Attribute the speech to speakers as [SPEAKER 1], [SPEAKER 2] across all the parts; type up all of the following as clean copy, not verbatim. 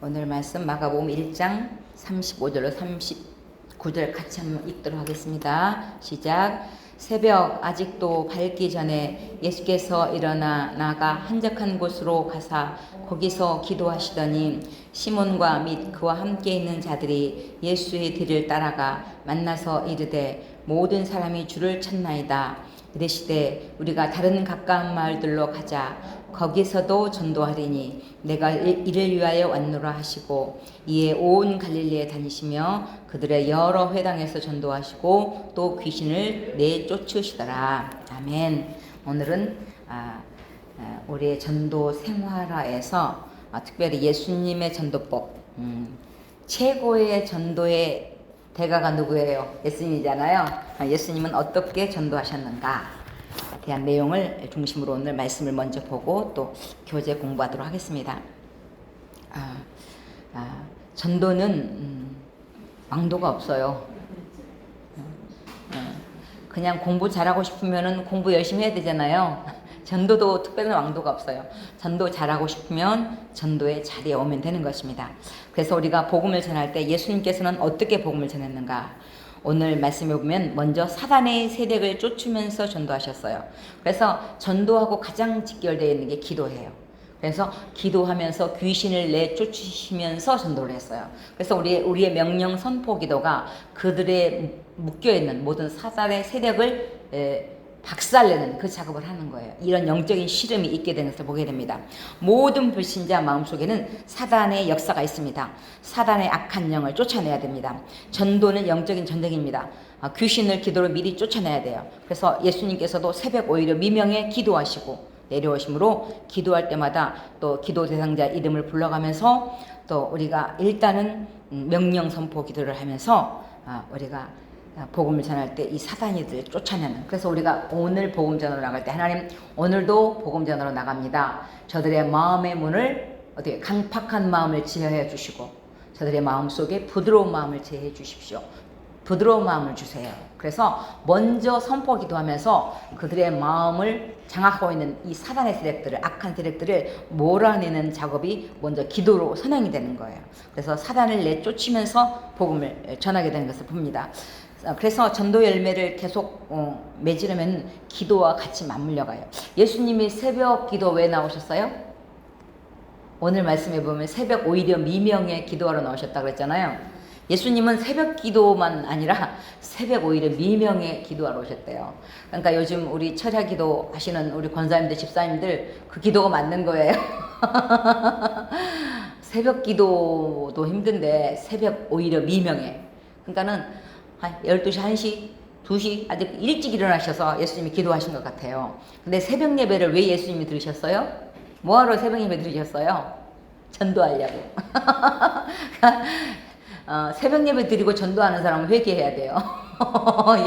[SPEAKER 1] 오늘 말씀 마가복음 1장 35절로 39절 같이 한번 읽도록 하겠습니다. 시작. 새벽 아직도 밝기 전에 예수께서 일어나 나가 한적한 곳으로 가사 거기서 기도하시더니 시몬과 및 그와 함께 있는 자들이 예수의 뒤를 따라가 만나서 이르되 모든 사람이 주를 찾나이다. 이르시되 우리가 다른 가까운 마을들로 가자. 거기서도 전도하리니 내가 이를 위하여 왔노라 하시고 이에 온 갈릴리에 다니시며 그들의 여러 회당에서 전도하시고 또 귀신을 내쫓으시더라. 아멘. 오늘은 우리의 전도 생활화에서 특별히 예수님의 전도법, 최고의 전도의 대가가 누구예요? 예수님이잖아요. 예수님은 어떻게 전도하셨는가? 대한 내용을 중심으로 오늘 말씀을 먼저 보고 또 교재 공부하도록 하겠습니다. 전도는 왕도가 없어요. 그냥 공부 잘하고 싶으면 공부 열심히 해야 되잖아요. 전도도 특별한 왕도가 없어요. 전도 잘하고 싶으면 전도의 자리에 오면 되는 것입니다. 그래서 우리가 복음을 전할 때 예수님께서는 어떻게 복음을 전했는가? 오늘 말씀에 보면 먼저 사단의 세력을 쫓으면서 전도하셨어요. 그래서 전도하고 가장 직결되어 있는 게 기도예요. 그래서 기도하면서 귀신을 내쫓으시면서 전도를 했어요. 그래서 우리의 명령 선포 기도가 그들의 묶여있는 모든 사단의 세력을 박살내는 그 작업을 하는 거예요. 이런 영적인 실험이 있게 되는 것을 보게 됩니다. 모든 불신자 마음속에는 사단의 역사가 있습니다. 사단의 악한 영을 쫓아내야 됩니다. 전도는 영적인 전쟁입니다. 귀신을 기도로 미리 쫓아내야 돼요. 그래서 예수님께서도 새벽 오히려 미명에 기도하시고 내려오심으로 기도할 때마다 또 기도 대상자 이름을 불러가면서 또 우리가 일단은 명령 선포 기도를 하면서 우리가 복음을 전할 때 이 사단이들 쫓아내는. 그래서 우리가 오늘 복음 전으로 나갈 때 하나님 오늘도 복음 전으로 나갑니다. 저들의 마음의 문을 어떻게 강팍한 마음을 지혜해 주시고 저들의 마음 속에 부드러운 마음을 제해 주십시오. 부드러운 마음을 주세요. 그래서 먼저 선포 기도하면서 그들의 마음을 장악하고 있는 이 사단의 세력들을, 악한 세력들을 몰아내는 작업이 먼저 기도로 선행이 되는 거예요. 그래서 사단을 내쫓으면서 복음을 전하게 되는 것을 봅니다. 그래서 전도 열매를 계속 맺으려면 기도와 같이 맞물려 가요. 예수님이 새벽 기도 왜 나오셨어요? 오늘 말씀해 보면 새벽 오히려 미명에 기도하러 나오셨다 그랬잖아요. 예수님은 새벽 기도만 아니라 새벽 오히려 미명에 기도하러 오셨대요. 그러니까 요즘 우리 철야 기도 하시는 우리 권사님들, 집사님들 그 기도가 맞는 거예요. 새벽 기도도 힘든데 새벽 오히려 미명에. 그러니까는 한 12시, 1시, 2시 아직 일찍 일어나셔서 예수님이 기도하신 것 같아요. 근데 새벽 예배를 왜 예수님이 들으셨어요? 뭐하러 새벽 예배 들으셨어요? 전도하려고. 새벽 예배 드리고 전도하는 사람은 회개해야 돼요.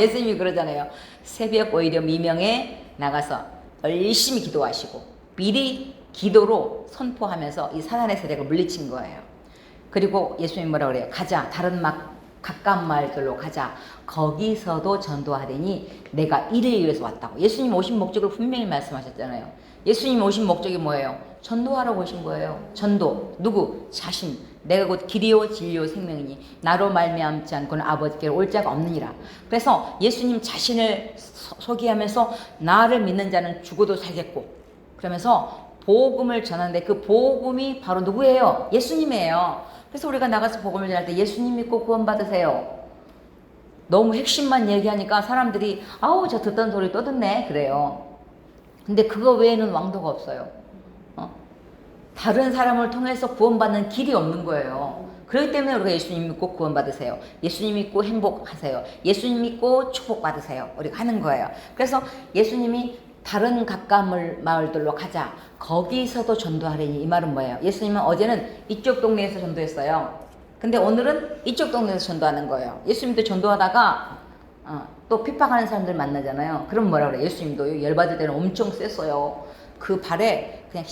[SPEAKER 1] 예수님이 그러잖아요. 새벽 오히려 미명에 나가서 열심히 기도하시고 미리 기도로 선포하면서 이 사단의 세력을 물리친 거예요. 그리고 예수님이 뭐라 그래요? 가자. 다른 가까운 마을들로 가자. 거기서도 전도하리니 내가 이를 위해서 왔다고. 예수님 오신 목적을 분명히 말씀하셨잖아요. 예수님 오신 목적이 뭐예요? 전도하러 오신 거예요. 전도. 누구? 자신. 내가 곧 길이요 진리요 생명이니 나로 말미암지 않고는 아버지께로 올 자가 없느니라. 그래서 예수님 자신을 소개하면서 나를 믿는 자는 죽어도 살겠고 그러면서 복음을 전하는데 그 복음이 바로 누구예요? 예수님이에요. 그래서 우리가 나가서 복음을 전할 때 예수님 믿고 구원 받으세요. 너무 핵심만 얘기하니까 사람들이 아우 저 듣던 소리 또 듣네 그래요. 근데 그거 외에는 왕도가 없어요. 다른 사람을 통해서 구원받는 길이 없는 거예요. 그렇기 때문에 우리가 예수님 믿고 구원 받으세요. 예수님 믿고 행복하세요. 예수님 믿고 축복 받으세요. 우리가 하는 거예요. 그래서 예수님이 다른 가까운 마을들로 가자. 거기서도 전도하려니. 이 말은 뭐예요? 예수님은 어제는 이쪽 동네에서 전도했어요. 근데 오늘은 이쪽 동네에서 전도하는 거예요. 예수님도 전도하다가 또 핍박하는 사람들 만나잖아요. 그럼 뭐라 그래요? 예수님도 열받을 때는 엄청 셌어요. 그 발에 그냥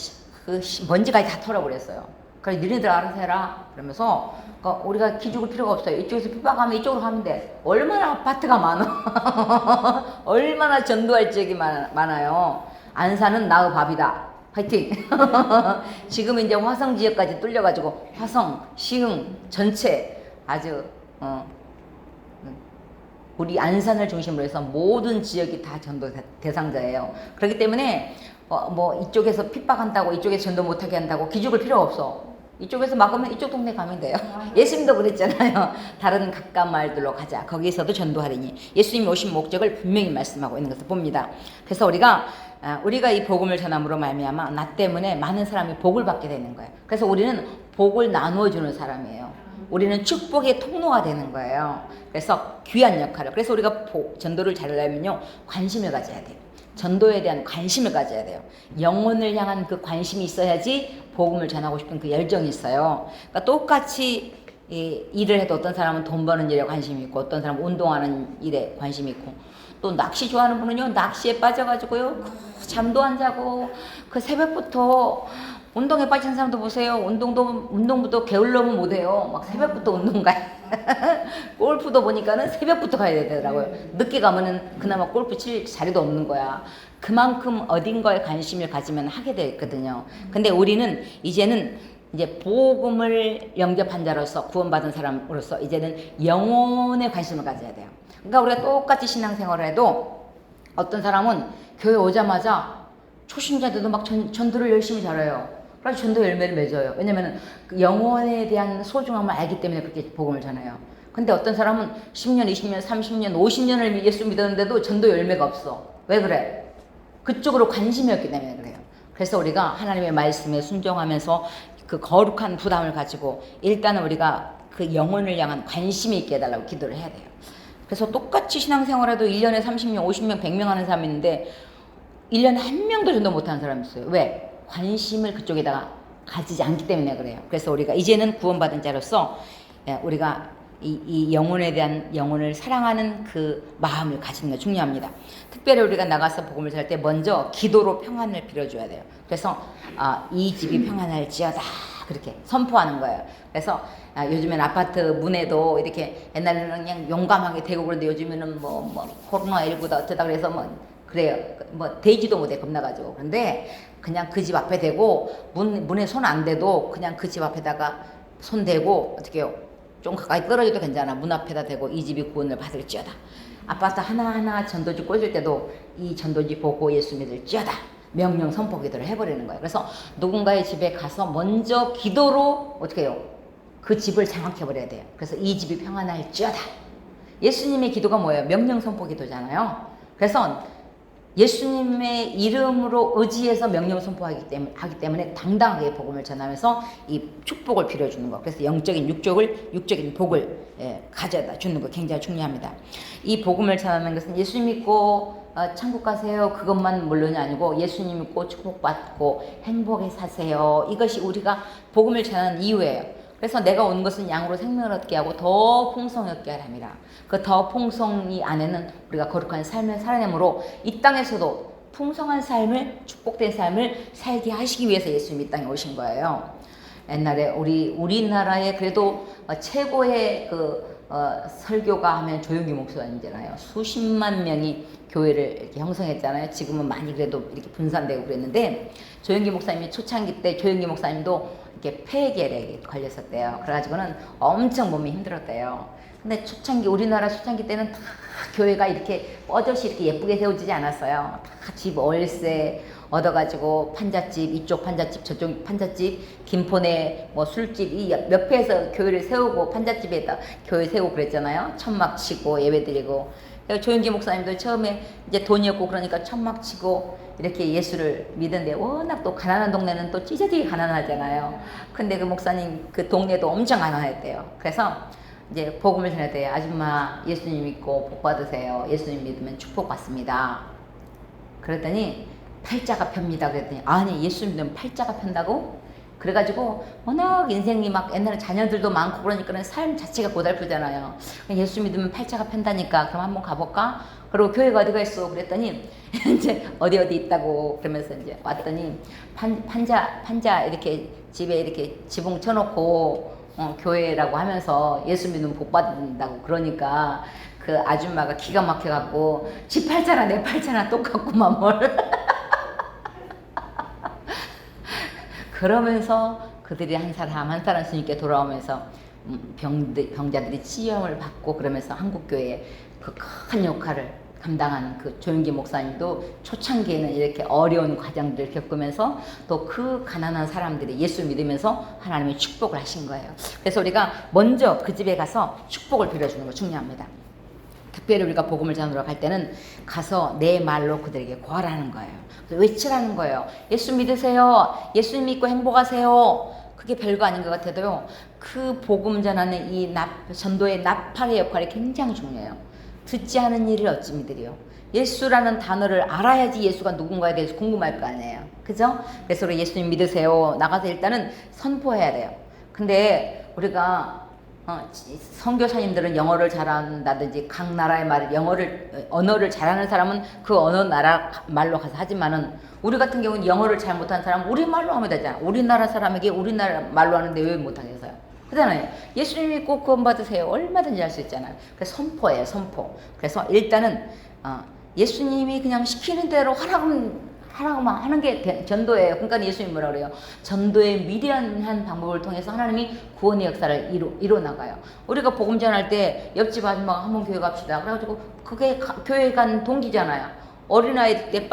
[SPEAKER 1] 그 먼지까지 다 털어 버렸어요. 그래서 니네들 알아서 해라. 그러면서 우리가 기죽을 필요가 없어요. 이쪽에서 핍박하면 이쪽으로 가면 돼. 얼마나 아파트가 많아. 얼마나 전도할 지역이 많아요. 안산은 나의 밥이다. 화이팅! 지금 이제 화성 지역까지 뚫려가지고 화성, 시흥 전체 아주 우리 안산을 중심으로 해서 모든 지역이 다 전도 대상자예요. 그렇기 때문에 뭐 이쪽에서 핍박한다고 이쪽에서 전도 못하게 한다고 기죽을 필요 없어. 이쪽에서 막으면 이쪽 동네 가면 돼요. 예수님도 그랬잖아요. 다른 가까운 마을들로 가자. 거기서도 전도하리니. 예수님이 오신 목적을 분명히 말씀하고 있는 것을 봅니다. 그래서 우리가 이 복음을 전함으로 말미암아 나 때문에 많은 사람이 복을 받게 되는 거예요. 그래서 우리는 복을 나누어 주는 사람이에요. 우리는 축복의 통로가 되는 거예요. 그래서 귀한 역할을. 그래서 우리가 전도를 잘하려면요, 관심을 가져야 돼요. 전도에 대한 관심을 가져야 돼요. 영혼을 향한 그 관심이 있어야지 복음을 전하고 싶은 그 열정이 있어요. 그러니까 똑같이 일을 해도 어떤 사람은 돈 버는 일에 관심이 있고 어떤 사람은 운동하는 일에 관심이 있고 또 낚시 좋아하는 분은요, 낚시에 빠져가지고요, 잠도 안 자고 그 새벽부터 운동에 빠진 사람도 보세요. 운동부터 게을러면 못해요. 막 새벽부터 운동 가요. 골프도 보니까는 새벽부터 가야 되더라고요. 늦게 가면은 그나마 골프 칠 자리도 없는 거야. 그만큼 어딘가에 관심을 가지면 하게 되거든요. 근데 우리는 이제는 이제 복음을 영접한 자로서 구원받은 사람으로서 이제는 영혼에 관심을 가져야 돼요. 그러니까 우리가 똑같이 신앙생활을 해도 어떤 사람은 교회 오자마자 초신자들도 막 전도를 열심히 잘해요. 그래서 전도 열매를 맺어요. 왜냐면 그 영혼에 대한 소중함을 알기 때문에 그렇게 복음을 전해요. 근데 어떤 사람은 10년, 20년, 30년, 50년을 예수 믿었는데도 전도 열매가 없어. 왜 그래? 그쪽으로 관심이 없기 때문에 그래요. 그래서 우리가 하나님의 말씀에 순종하면서 그 거룩한 부담을 가지고 일단은 우리가 그 영혼을 향한 관심이 있게 해달라고 기도를 해야 돼요. 그래서 똑같이 신앙생활에도 1년에 30명, 50명, 100명 하는 사람이 있는데 1년에 한 명도 전도 못하는 사람이 있어요. 왜? 관심을 그쪽에다가 가지지 않기 때문에 그래요. 그래서 우리가 이제는 구원받은 자로서 우리가 이 영혼에 대한 영혼을 사랑하는 그 마음을 가지는 게 중요합니다. 특별히 우리가 나가서 복음을 전할 때 먼저 기도로 평안을 빌어줘야 돼요. 그래서 이 집이 평안할지어다 그렇게 선포하는 거예요. 그래서 요즘엔 아파트 문에도 이렇게 옛날에는 그냥 용감하게 대고 그러는데 요즘에는 뭐 코로나19다 어쩌다 그래서 그래요. 대지도 못해 겁나가지고. 그런데 그냥 그 집 앞에 대고 문에 손 안 대도 그냥 그 집 앞에다가 손 대고 어떻게 해요? 좀 가까이 떨어져도 괜찮아. 문 앞에다 대고 이 집이 구원을 받을지어다. 아파트 하나하나 전도지 꽂을 때도 이 전도지 보고 예수 믿을지어다. 명령 선포 기도를 해버리는 거예요. 그래서 누군가의 집에 가서 먼저 기도로 어떻게 해요? 그 집을 장악해버려야 돼요. 그래서 이 집이 평안할지어다. 예수님의 기도가 뭐예요? 명령 선포 기도잖아요. 그래서 예수님의 이름으로 의지해서 명령 선포하기 때문에 당당하게 복음을 전하면서 이 축복을 빌어주는 거. 그래서 영적인 육적인 복을 가져다 주는 거 굉장히 중요합니다. 이 복음을 전하는 것은 예수 믿고 천국 가세요 그것만 물론이 아니고 예수님 믿고 축복받고 행복에 사세요. 이것이 우리가 복음을 전하는 이유예요. 그래서 내가 온 것은 양으로 생명을 얻게 하고 더 풍성히 얻게 하랍니다. 그 더 풍성이 안에는 우리가 거룩한 삶을 살아내므로 이 땅에서도 풍성한 삶을, 축복된 삶을 살게 하시기 위해서 예수님이 이 땅에 오신 거예요. 옛날에 우리나라의 그래도 최고의 설교가 하면 조용기 목사님이잖아요. 수십만 명이 교회를 이렇게 형성했잖아요. 지금은 많이 그래도 이렇게 분산되고 그랬는데 조용기 목사님이 초창기 때 조용기 목사님도 이렇게 폐결에 걸렸었대요. 그래가지고는 엄청 몸이 힘들었대요. 근데 우리나라 초창기 때는 다 교회가 이렇게 뻗어시 이렇게 예쁘게 세워지지 않았어요. 다 집 월세 얻어가지고 판잣집, 이쪽 판잣집, 저쪽 판잣집, 김포내 술집, 이 몇 회에서 교회를 세우고 판잣집에다 교회 세우고 그랬잖아요. 천막 치고 예배 드리고. 조영기 목사님도 처음에 이제 돈이 없고 그러니까 천막 치고 이렇게 예수를 믿는데 워낙 또 가난한 동네는 또 찢어지게 가난하잖아요. 근데 그 목사님 그 동네도 엄청 가난했대요. 그래서 이제 복음을 전할 때 아줌마 예수님 믿고 복 받으세요. 예수님 믿으면 축복 받습니다. 그랬더니 팔자가 펴니다. 그랬더니 아니 예수 믿으면 팔자가 편다고? 그래가지고 워낙 인생이 막 옛날에 자녀들도 많고 그러니까 삶 자체가 고달프잖아요. 예수 믿으면 팔자가 편다니까 그럼 한번 가볼까? 그리고 교회가 어디가 있어? 그랬더니 이제 어디 있다고 그러면서 이제 왔더니 판자 이렇게 집에 이렇게 지붕 쳐놓고 교회라고 하면서 예수 믿으면 복 받는다고 그러니까 그 아줌마가 기가 막혀갖고 지 팔자나 내 팔자나 똑같구만 뭘 그러면서 그들이 한 사람 한 사람 주님께 돌아오면서 병자들이 치유함을 받고 그러면서 한국교회에 그 큰 역할을 감당한 그 조윤기 목사님도 초창기에는 이렇게 어려운 과정들을 겪으면서 또 그 가난한 사람들이 예수 믿으면서 하나님의 축복을 하신 거예요. 그래서 우리가 먼저 그 집에 가서 축복을 빌어주는 거 중요합니다. 특별히 우리가 복음을 전하러 갈 때는 가서 내 말로 그들에게 고하라는 거예요. 외치라는 거예요. 예수 믿으세요. 예수 믿고 행복하세요. 그게 별거 아닌 것 같아도요. 그 복음 전하는 이 전도의 나팔의 역할이 굉장히 중요해요. 듣지 않은 일을 어찌 믿으리요. 예수라는 단어를 알아야지 예수가 누군가에 대해서 궁금할 거 아니에요. 그죠? 그래서 우리 예수님 믿으세요. 나가서 일단은 선포해야 돼요. 근데 우리가 선교사님들은 영어를 잘한다든지 각 나라의 언어를 잘하는 사람은 그 언어 나라 말로 가서 하지만은 우리 같은 경우는 영어를 잘 못하는 사람은 우리말로 하면 되잖아. 우리나라 사람에게 우리나라 말로 하는데 왜 못하겠어요? 그잖아요. 예수님 믿고 구원 받으세요. 얼마든지 할 수 있잖아요. 그래서 선포예요, 선포. 그래서 일단은 예수님이 그냥 시키는 대로 하라고만 하는 게 전도예요. 그러니까 예수님 뭐라 그래요? 전도의 미련한 방법을 통해서 하나님이 구원의 역사를 이뤄 나가요. 우리가 복음 전할 때 옆집 아줌마가 한번 교회 갑시다. 그래가지고 그게 교회 간 동기잖아요. 어린아이 때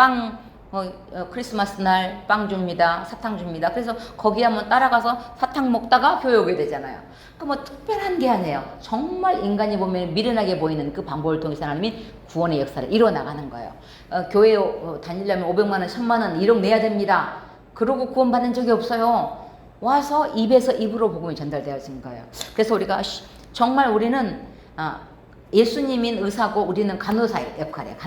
[SPEAKER 1] 크리스마스 날 빵 줍니다. 사탕 줍니다. 그래서 거기 한번 따라가서 사탕 먹다가 교회 오게 되잖아요. 그 뭐 특별한 게 아니에요. 정말 인간이 보면 미련하게 보이는 그 방법을 통해서 하나님이 구원의 역사를 이뤄 나가는 거예요. 교회 다니려면 500만 원, 1000만 원 1억 내야 됩니다. 그러고 구원 받은 적이 없어요. 와서 입에서 입으로 복음이 전달되어진 거예요. 그래서 우리가 정말 우리는 예수님인 의사고 우리는 간호사의 역할이에요.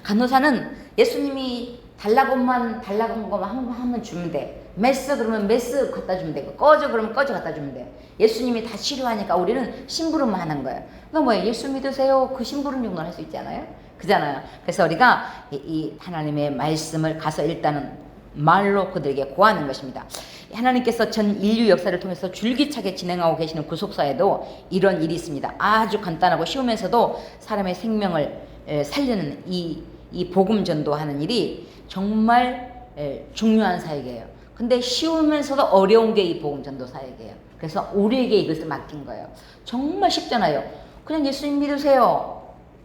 [SPEAKER 1] 간호사는 예수님이 달라고 것만 하면 주면 돼. 메스 그러면 메스 갖다 주면 되고, 꺼져 그러면 꺼져 갖다 주면 돼. 예수님이 다 치료하니까 우리는 심부름만 하는 거예요. 그러니까 뭐예요? 예수 믿으세요. 그 심부름 정도는 할 수 있잖아요. 그잖아요. 그래서 우리가 이 하나님의 말씀을 가서 일단은 말로 그들에게 고하는 것입니다. 하나님께서 전 인류 역사를 통해서 줄기차게 진행하고 계시는 구속사에도 이런 일이 있습니다. 아주 간단하고 쉬우면서도 사람의 생명을 살리는 이 복음 전도하는 일이 정말 중요한 사역이에요. 근데 쉬우면서도 어려운 게 이 복음 전도 사역이에요. 그래서 우리에게 이것을 맡긴 거예요. 정말 쉽잖아요. 그냥 예수님 믿으세요.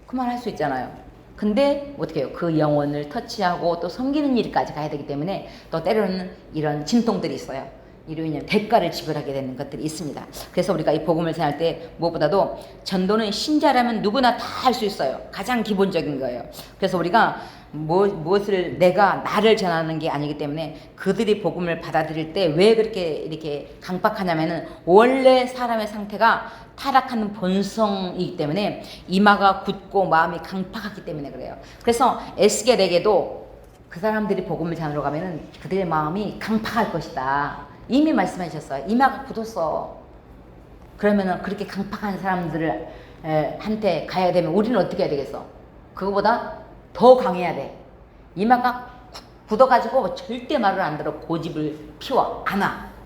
[SPEAKER 1] 그만 할 수 있잖아요. 근데 어떻게 해요? 그 영혼을 터치하고 또 섬기는 일까지 가야 되기 때문에 또 때로는 이런 진통들이 있어요. 이로 인해 대가를 지불하게 되는 것들이 있습니다. 그래서 우리가 이 복음을 전할 때 무엇보다도 전도는 신자라면 누구나 다 할 수 있어요. 가장 기본적인 거예요. 그래서 우리가 무엇을 나를 전하는 게 아니기 때문에 그들이 복음을 받아들일 때 왜 그렇게 이렇게 강박하냐면은 원래 사람의 상태가 타락하는 본성이기 때문에 이마가 굳고 마음이 강팍하기 때문에 그래요. 그래서 에스겔에게도 그 사람들이 복음을 전하러 가면은 그들의 마음이 강팍할 것이다. 이미 말씀하셨어요. 이마가 굳었어. 그러면은 그렇게 강팍한 사람들을 한테 가야 되면 우리는 어떻게 해야 되겠어? 그거보다 더 강해야 돼. 이마가 굳어가지고 절대 말을 안 들어 고집을 피워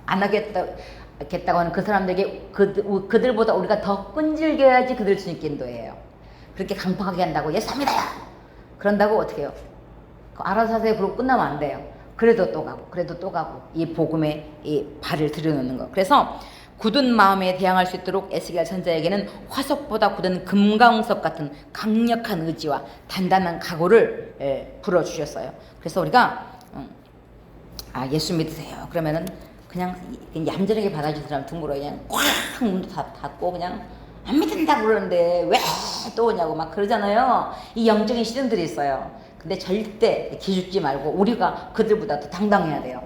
[SPEAKER 1] 안 하겠다고 하는 그 사람들에게 그들보다 우리가 더 끈질겨야지 그들 주님께 인도해요. 그렇게 강팍하게 한다고 예수합니다. 그런다고 어떻게 해요? 알아서 하세요. 그러고 끝나면 안 돼요. 그래도 또 가고 이 복음에 이 발을 들여놓는 거. 그래서 굳은 마음에 대항할 수 있도록 에스겔 선자에게는 화석보다 굳은 금강석 같은 강력한 의지와 단단한 각오를 불어주셨어요. 그래서 우리가 예수 믿으세요. 그러면은 그냥 얌전하게 받아주는 사람 둥그러 그냥 꽉 문도 닫고 그냥 안 믿는다고 그러는데 왜 또 오냐고 막 그러잖아요. 이 영적인 시련들이 있어요. 근데 절대 기죽지 말고 우리가 그들보다 더 당당해야 돼요.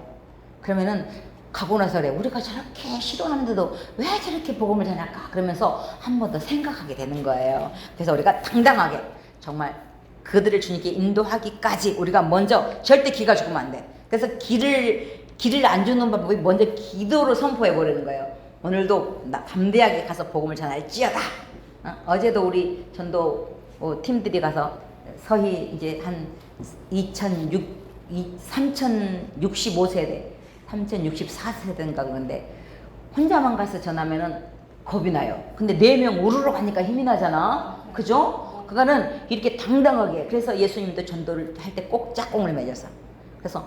[SPEAKER 1] 그러면은 가고 나서 그래. 우리가 저렇게 시도하는데도 왜 저렇게 복음을 전할까? 그러면서 한 번 더 생각하게 되는 거예요. 그래서 우리가 당당하게 정말 그들을 주님께 인도하기까지 우리가 먼저 절대 기가 죽으면 안 돼. 그래서 길을 안 주는 방법이 먼저 기도로 선포해 버리는 거예요. 오늘도 담대하게 가서 복음을 전할지어다. 어제도 우리 전도 팀들이 가서 서희 이제 한 3065세대 3064세대인가 그런데 혼자만 가서 전하면은 겁이 나요. 근데 4명 우르르 가니까 힘이 나잖아. 그죠? 그거는 이렇게 당당하게. 그래서 예수님도 전도를 할 때 꼭 짝꿍을 맺어서. 그래서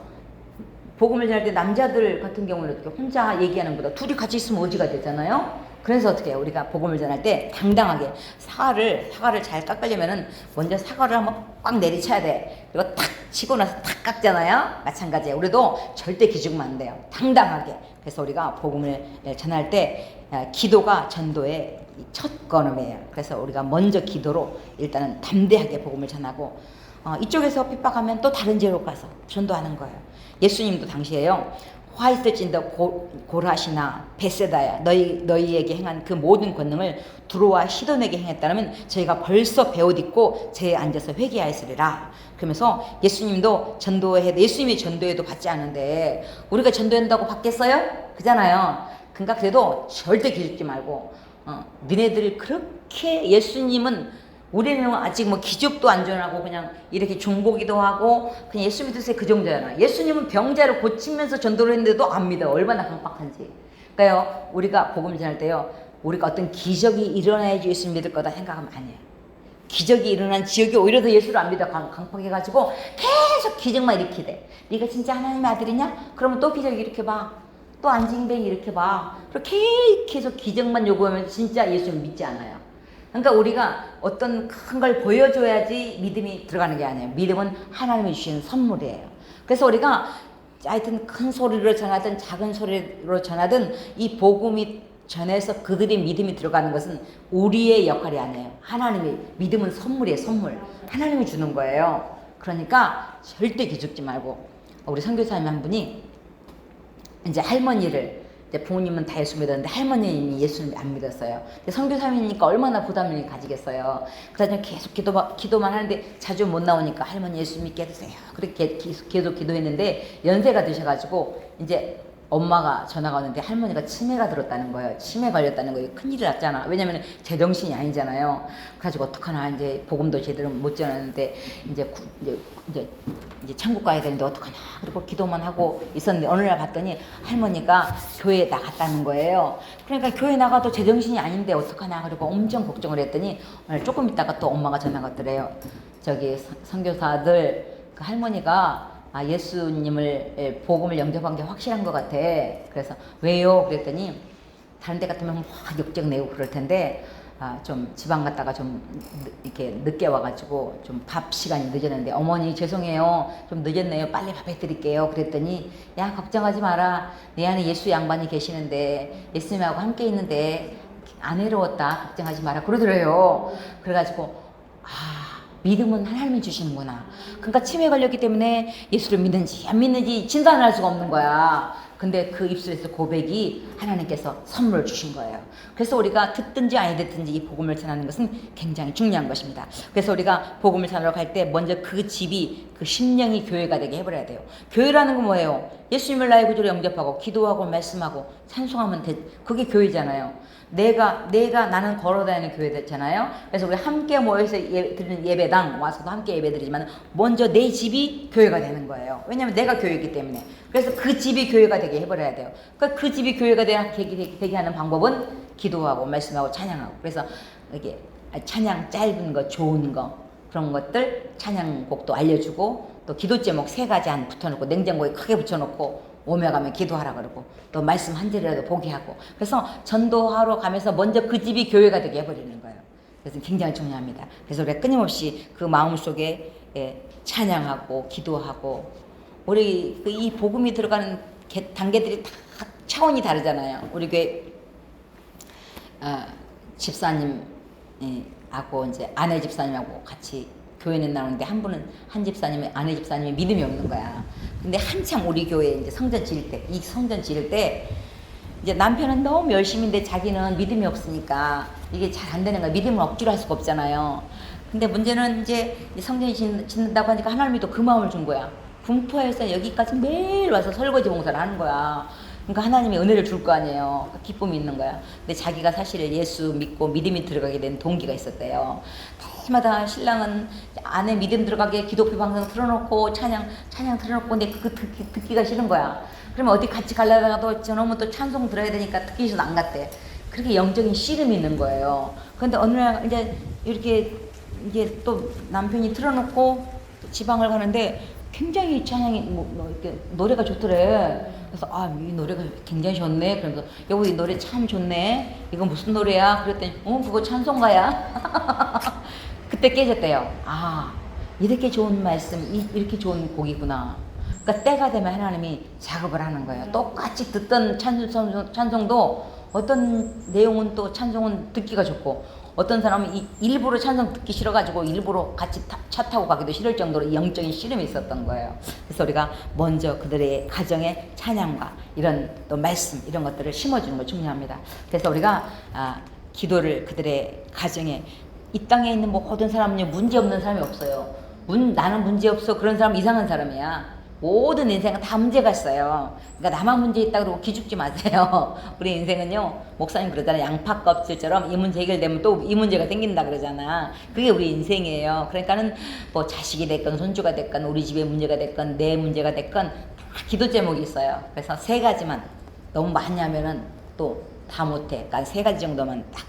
[SPEAKER 1] 복음을 전할 때 남자들 같은 경우는 어떻게 혼자 얘기하는 것보다 둘이 같이 있으면 오지가 되잖아요. 그래서 어떻게 해요? 우리가 복음을 전할 때 당당하게 사과를 잘 깎으려면은 먼저 사과를 한번 꽉 내리쳐야 돼. 그리고 탁 치고 나서 탁 깎잖아요. 마찬가지예요. 우리도 절대 기죽으면 안 돼요. 당당하게. 그래서 우리가 복음을 전할 때 기도가 전도의 첫 걸음이에요. 그래서 우리가 먼저 기도로 일단은 담대하게 복음을 전하고 이쪽에서 핍박하면 또 다른 지역으로 가서 전도하는 거예요. 예수님도 당시에요. 화 있을진더 고라시나 베세다야 너희에게 행한 그 모든 권능을 두로와 시돈에게 행했다면 저희가 벌써 배옷 입고 제에 앉아서 회개하였으리라. 그러면서 예수님도 예수님이 전도해도 받지 않은데 우리가 전도한다고 받겠어요? 그잖아요. 그러니까 그래도 절대 기죽지 말고 너네들 그렇게 예수님은 우리는 아직 뭐 기적도 안 전하고 그냥 이렇게 중보기도 하고 그냥 예수 믿으세요 그 정도잖아. 예수님은 병자를 고치면서 전도를 했는데도 안 믿어. 얼마나 강박한지. 그러니까요 우리가 복음을 전할 때요 우리가 어떤 기적이 일어나야지 예수 믿을 거다 생각하면 아니에요. 기적이 일어난 지역이 오히려 더 예수를 안 믿어 강박해가지고 계속 기적만 일으키대. 네가 진짜 하나님의 아들이냐? 그러면 또 기적 일으켜봐. 또 안징뱅이 일으켜봐. 그렇게 계속 기적만 요구하면 진짜 예수를 믿지 않아요. 그러니까 우리가 어떤 큰 걸 보여줘야지 믿음이 들어가는 게 아니에요. 믿음은 하나님이 주신 선물이에요. 그래서 우리가 하여튼 큰 소리로 전하든 작은 소리로 전하든 이 복음이 전해서 그들의 믿음이 들어가는 것은 우리의 역할이 아니에요. 하나님의 믿음은 선물이에요. 선물. 하나님이 주는 거예요. 그러니까 절대 기죽지 말고 우리 선교사님 한 분이 이제 할머니를 부모님은 다 예수 믿었는데 할머님이 예수를 안 믿었어요. 선교사님이니까 얼마나 부담을 가지겠어요. 그래서 계속 기도만 하는데 자주 못 나오니까 할머니 예수 믿게 해주세요. 그렇게 계속 기도했는데 연세가 드셔가지고 이제 엄마가 전화가 오는데 할머니가 치매가 들었다는 거예요. 치매 걸렸다는 거예요. 큰일이 났잖아. 왜냐면 제정신이 아니잖아요. 그래가지고 어떡하나 이제 복음도 제대로 못 전하는데 이제 천국 가야 되는데 어떡하나. 그리고 기도만 하고 있었는데 어느 날 봤더니 할머니가 교회에 나갔다는 거예요. 그러니까 교회 나가도 제정신이 아닌데 어떡하나. 그리고 엄청 걱정을 했더니 오늘 조금 있다가 또 엄마가 전화가 왔더래요. 저기 선교사들 그 할머니가 예수님을 복음을 영접한 게 확실한 것 같아. 그래서 왜요? 그랬더니 다른 데 같으면 막 역적 내고 그럴 텐데 좀 지방 갔다가 좀 이렇게 늦게 와가지고 좀 밥 시간이 늦었는데 어머니 죄송해요. 좀 늦었네요. 빨리 밥 해드릴게요. 그랬더니 야 걱정하지 마라. 내 안에 예수 양반이 계시는데 예수님하고 함께 있는데 안 외로웠다. 걱정하지 마라. 그러더래요. 그래가지고 믿음은 하나님이 주시는구나. 그러니까 치매 걸렸기 때문에 예수를 믿는지 안 믿는지 진단을 할 수가 없는 거야. 근데 그 입술에서 고백이 하나님께서 선물을 주신 거예요. 그래서 우리가 듣든지 아니 듣든지 이 복음을 전하는 것은 굉장히 중요한 것입니다. 그래서 우리가 복음을 전하러 갈 때 먼저 그 집이 그 심령이 교회가 되게 해버려야 돼요. 교회라는 건 뭐예요? 예수님을 나의 구주로 영접하고 기도하고 말씀하고 찬송하면 그게 교회잖아요. 나는 걸어다니는 교회 됐잖아요. 그래서 우리 함께 모여서 드리는 예배당 와서도 함께 예배 드리지만 먼저 내 집이 교회가 되는 거예요. 왜냐면 내가 교회이기 때문에. 그래서 그 집이 교회가 되게 해버려야 돼요. 그러니까 그 집이 교회가 되게 하는 방법은 기도하고 말씀하고 찬양하고. 그래서 이게 찬양 짧은 거 좋은 거 그런 것들 찬양곡도 알려주고 또 기도 제목 3가지 안 붙여놓고 냉장고에 크게 붙여놓고 오며 가면 기도하라 그러고 또 말씀 한 절이라도 보게 하고. 그래서 전도하러 가면서 먼저 그 집이 교회가 되게 해버리는 거예요. 그래서 굉장히 중요합니다. 그래서 우리가 끊임없이 그 마음속에 찬양하고 기도하고 우리 이 복음이 들어가는 단계들이 다 차원이 다르잖아요. 우리 교회 집사님하고 이제 아내 집사님하고 같이 교회는 나오는데 한 집사님의 아내 집사님이 믿음이 없는 거야. 근데 한참 우리 교회 이제 성전 지을 때 이제 남편은 너무 열심인데 자기는 믿음이 없으니까 이게 잘 안 되는 거야. 믿음을 억지로 할 수가 없잖아요. 근데 문제는 이제 성전 짓는다고 하니까 하나님이 또 그 마음을 준 거야. 분포해서 여기까지 매일 와서 설거지 봉사를 하는 거야. 그러니까 하나님이 은혜를 줄 거 아니에요. 기쁨이 있는 거야. 근데 자기가 사실 예수 믿고 믿음이 들어가게 된 동기가 있었대요. 때마다 신랑은 아내 믿음 들어가게 기독교 방송 틀어놓고 찬양 틀어놓고 근데 그거 듣기가 싫은 거야. 그러면 어디 같이 가려다가도 저놈은 또 찬송 들어야 되니까 듣기 싫어서 안 갔대. 그렇게 영적인 씨름이 있는 거예요. 그런데 어느 날 이제 이렇게 이게 또 남편이 틀어놓고 지방을 가는데 굉장히 찬양이 이렇게 노래가 좋더래. 그래서 이 노래가 굉장히 좋네. 그러면서 여보 이 노래 참 좋네. 이거 무슨 노래야? 그랬더니 그거 찬송가야. 그때 깨졌대요. 이렇게 좋은 말씀, 이렇게 좋은 곡이구나. 그러니까 때가 되면 하나님이 작업을 하는 거예요. 똑같이 듣던 찬송도 어떤 내용은 또 찬송은 듣기가 좋고 어떤 사람은 일부러 찬송 듣기 싫어가지고 일부러 같이 차 타고 가기도 싫을 정도로 영적인 씨름이 있었던 거예요. 그래서 우리가 먼저 그들의 가정에 찬양과 이런 또 말씀 이런 것들을 심어주는 거 중요합니다. 그래서 우리가 기도를 그들의 가정에 이 땅에 있는 모든 사람은요 문제 없는 사람이 없어요. 나는 문제 없어 그런 사람 이상한 사람이야. 모든 인생은 다 문제가 있어요. 그러니까 나만 문제 있다 그러고 기죽지 마세요. 우리 인생은요 목사님 그러잖아요. 양파 껍질처럼 이 문제 해결되면 또 이 문제가 생긴다 그러잖아. 그게 우리 인생이에요. 그러니까는 뭐 자식이 됐건 손주가 됐건 우리 집의 문제가 됐건 내 문제가 됐건 다 기도 제목이 있어요. 그래서 세 가지만 너무 많이 하면은 또 다 못해. 그러니까 세 가지 정도만 딱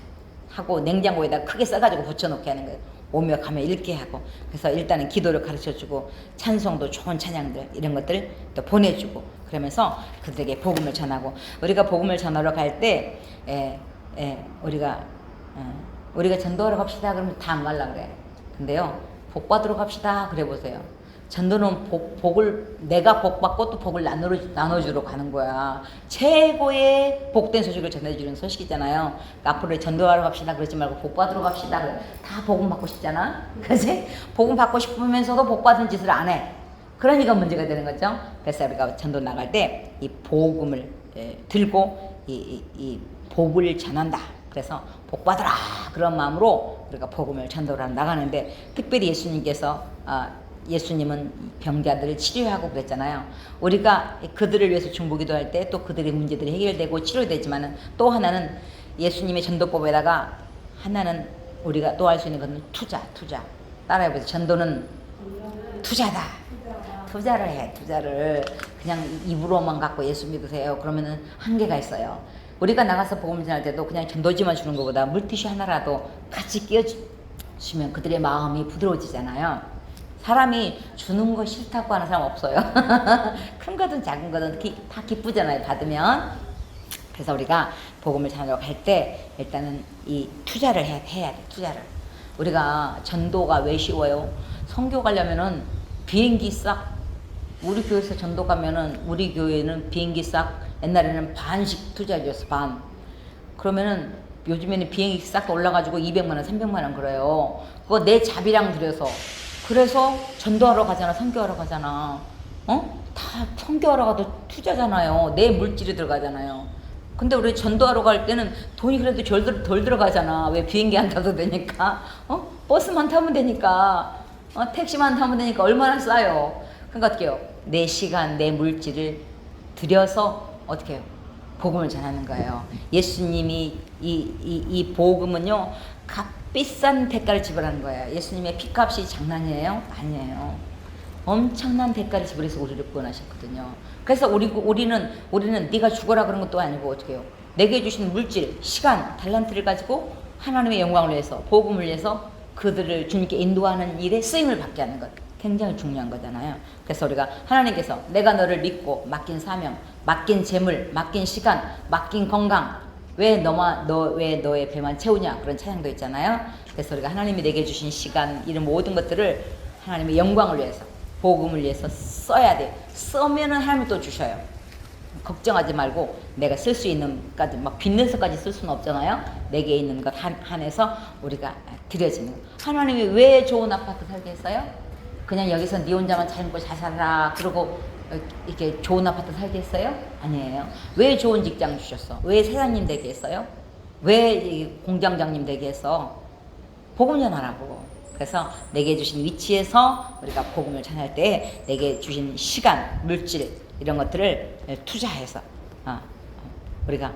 [SPEAKER 1] 하고 냉장고에다 크게 써가지고 붙여놓게 하는 거예요. 오며 가며 읽게 하고. 그래서 일단은 기도를 가르쳐주고 찬송도 좋은 찬양들 이런 것들 또 보내주고 그러면서 그들에게 복음을 전하고 우리가 복음을 전하러 갈 때 우리가 전도하러 갑시다 그러면 다 안 갈라 그래. 근데요 복 받으러 갑시다 그래 보세요. 전도는 복을 내가 복 받고 또 복을 나눠주러 가는 거야. 최고의 복된 소식을 전해주는 소식이잖아요. 그러니까 앞으로 전도하러 갑시다 그러지 말고 복 받으러 갑시다. 다 복음 받고 싶잖아. 그지? 복음 받고 싶으면서도 복 받은 짓을 안 해. 그러니까 문제가 되는 거죠. 그래서 우리가 전도 나갈 때 이 복음을 들고 이 복을 전한다. 그래서 복 받으라 그런 마음으로 우리가 복음을 전도를 나가는데 특별히 예수님은 병자들을 치료하고 그랬잖아요. 우리가 그들을 위해서 중보기도 할 때 또 그들의 문제들이 해결되고 치료되지만은 또 하나는 예수님의 전도법에다가 하나는 우리가 또 할 수 있는 것은 투자. 따라해보세요. 전도는 투자다. 투자를 해. 투자를 그냥 입으로만 갖고 예수 믿으세요. 그러면은 한계가 있어요. 우리가 나가서 복음 전할 때도 그냥 전도지만 주는 것보다 물티슈 하나라도 같이 끼워주시면 그들의 마음이 부드러워지잖아요. 사람이 주는 거 싫다고 하는 사람 없어요. 큰 거든 작은 거든 다 기쁘잖아요. 받으면. 그래서 우리가 복음을 전하러 갈 때 일단은 이 투자를 해야 돼. 투자를. 우리가 전도가 왜 쉬워요? 선교 가려면은 비행기 싹 우리 교회에서 전도 가면은 우리 교회는 비행기 싹 옛날에는 반씩 투자해줬어. 반. 그러면은 요즘에는 비행기 싹 올라가지고 200만 원 300만 원 그래요. 그거 내 자비랑 들여서 그래서 전도하러 가잖아. 선교하러 가잖아. 다 선교하러 가도 투자잖아요. 내 물질이 들어가잖아요. 근데 우리 전도하러 갈 때는 돈이 그래도 덜 들어가잖아. 왜? 비행기 안 타도 되니까. 버스만 타면 되니까. 택시만 타면 되니까 얼마나 싸요. 그러니까 어떻게 해요? 내 시간, 내 물질을 들여서 어떻게 해요? 복음을 전하는 거예요. 예수님이 이 복음은요. 비싼 대가를 지불하는 거예요. 예수님의 피값이 장난이에요? 아니에요. 엄청난 대가를 지불해서 우리를 구원하셨거든요. 그래서 우리는 네가 죽어라 그런 것도 아니고 어떻게 해요? 내게 주신 물질, 시간, 달란트를 가지고 하나님의 영광을 위해서 복음을 위해서 그들을 주님께 인도하는 일에 쓰임을 받게 하는 것. 굉장히 중요한 거잖아요. 그래서 우리가 하나님께서 내가 너를 믿고 맡긴 사명, 맡긴 재물, 맡긴 시간, 맡긴 건강 왜 너의 배만 채우냐 그런 찬양도 있잖아요. 그래서 우리가 하나님이 내게 주신 시간 이런 모든 것들을 하나님의 영광을 위해서 복음을 위해서 써야 돼. 쓰면은 하나님이 또 주셔요. 걱정하지 말고 내가 쓸 수 있는 까지 막 빚내서까지 쓸 수는 없잖아요. 내게 있는 것 한해서 우리가 드려지는 거. 하나님이 왜 좋은 아파트 살게 했어요? 그냥 여기서 네 혼자만 잘 먹고 잘 살아라 그러고 이렇게 좋은 아파트 살게 했어요? 아니에요. 왜 좋은 직장 주셨어? 왜 사장님 되게 했어요? 왜 공장장님 되게 했어? 복음 전하라고. 그래서 내게 주신 위치에서 우리가 복음을 전할 때 내게 주신 시간, 물질 이런 것들을 투자해서 우리가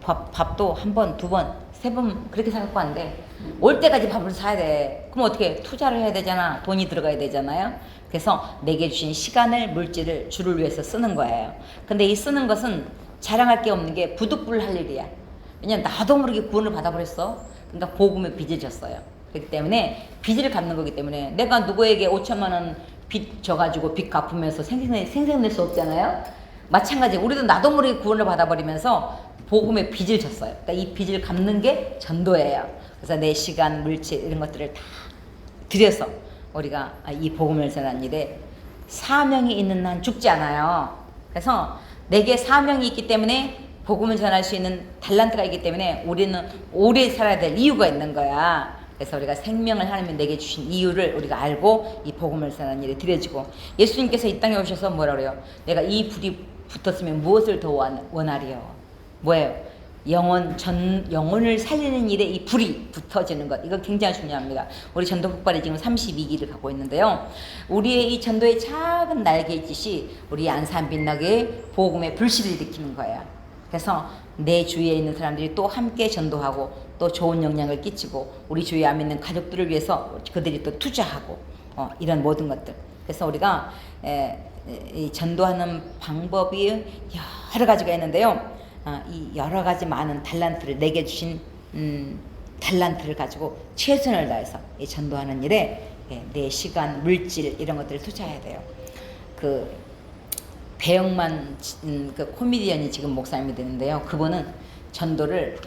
[SPEAKER 1] 밥도 한 번, 두 번, 세 번 그렇게 사갖고 왔는데 올 때까지 밥을 사야 돼. 그럼 어떻게 투자를 해야 되잖아. 돈이 들어가야 되잖아요. 그래서 내게 주신 시간을 물질을 주를 위해서 쓰는 거예요. 근데 이 쓰는 것은 자랑할 게 없는 게 부득불할 일이야. 왜냐면 나도 모르게 구원을 받아버렸어. 그러니까 복음에 빚을 졌어요. 그렇기 때문에 빚을 갚는 거기 때문에 내가 누구에게 5천만 원 빚 져가지고 빚 갚으면서 생생낼 수 없잖아요. 마찬가지 우리도 나도 모르게 구원을 받아버리면서 복음의 빚을 졌어요. 그러니까 이 빚을 갚는 게 전도예요. 그래서 내 시간, 물질 이런 것들을 다 들여서 우리가 이 복음을 전하는 일에 사명이 있는 한 죽지 않아요. 그래서 내게 사명이 있기 때문에 복음을 전할 수 있는 달란트가 있기 때문에 우리는 오래 살아야 될 이유가 있는 거야. 그래서 우리가 생명을 하나님이 내게 주신 이유를 우리가 알고 이 복음을 전하는 일에 들여지고, 예수님께서 이 땅에 오셔서 뭐라 그래요? 내가 이 불이 붙었으면 무엇을 더 원하리요? 뭐예요? 영혼을 살리는 일에 이 불이 붙어지는 것. 이거 굉장히 중요합니다. 우리 전도 폭발이 지금 32기를 갖고 있는데요. 우리의 이 전도의 작은 날개짓이 우리 안산 빛나게 복음의 불씨를 일으키는 거예요. 그래서 내 주위에 있는 사람들이 또 함께 전도하고 또 좋은 영향을 끼치고 우리 주위에 안 믿는 가족들을 위해서 그들이 또 투자하고 이런 모든 것들. 그래서 우리가 이 전도하는 방법이 여러 가지가 있는데요. 이 여러 가지 많은 달란트를 내게 주신 달란트를 가지고 최선을 다해서 이 전도하는 일에 내 시간, 물질 이런 것들을 투자해야 돼요. 그 배영만 그 코미디언이 지금 목사님이 되는데요. 그분은 전도를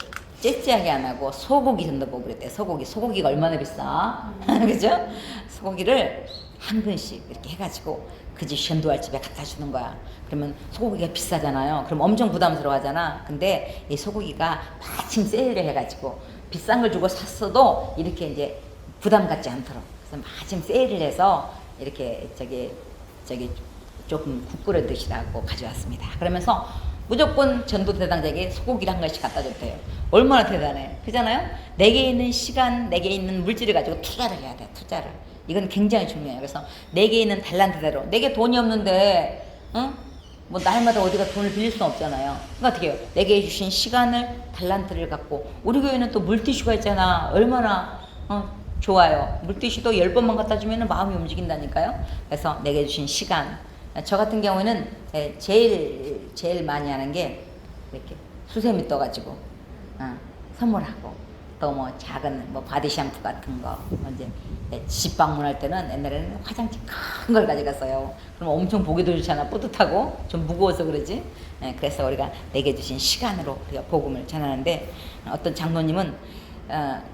[SPEAKER 1] 째째하게 안 하고 소고기 전도법을 했대요. 소고기가 얼마나 비싸? 그죠? 소고기를 한 근씩 이렇게 해가지고 그 집 전도할 집에 갖다 주는 거야. 그러면 소고기가 비싸잖아요. 그럼 엄청 부담스러워 하잖아. 근데 이 소고기가 마침 세일을 해가지고 비싼 걸 주고 샀어도 이렇게 이제 부담 갖지 않도록. 그래서 마침 세일을 해서 이렇게 저기 조금 국 끓여 드시라고 가져왔습니다. 그러면서 무조건 전도 대상자에게 소고기를 한 가지씩 갖다 줬대요. 얼마나 대단해. 그잖아요? 내게 있는 시간, 내게 있는 물질을 가지고 투자를 해야 돼. 투자를. 이건 굉장히 중요해요. 그래서 내게 있는 달란트대로. 내게 돈이 없는데 뭐 날마다 어디가 돈을 빌릴 수는 없잖아요. 그러니까 어떻게 해요? 내게 주신 시간을, 달란트를 갖고. 우리 교회는 또 물티슈가 있잖아. 얼마나 좋아요. 물티슈도 10번만 갖다 주면 마음이 움직인다니까요. 그래서 내게 주신 시간. 저 같은 경우에는 제일 많이 하는 게 이렇게 수세미 떠가지고 선물하고, 또 뭐 작은 뭐 바디 샴푸 같은 거 이제 집 방문할 때는 옛날에는 화장지 큰 걸 가져갔어요. 그럼 엄청 보기도 좋잖아. 뿌듯하고 좀 무거워서 그러지. 그래서 우리가 내게 주신 시간으로 우리가 복음을 전하는데, 어떤 장로님은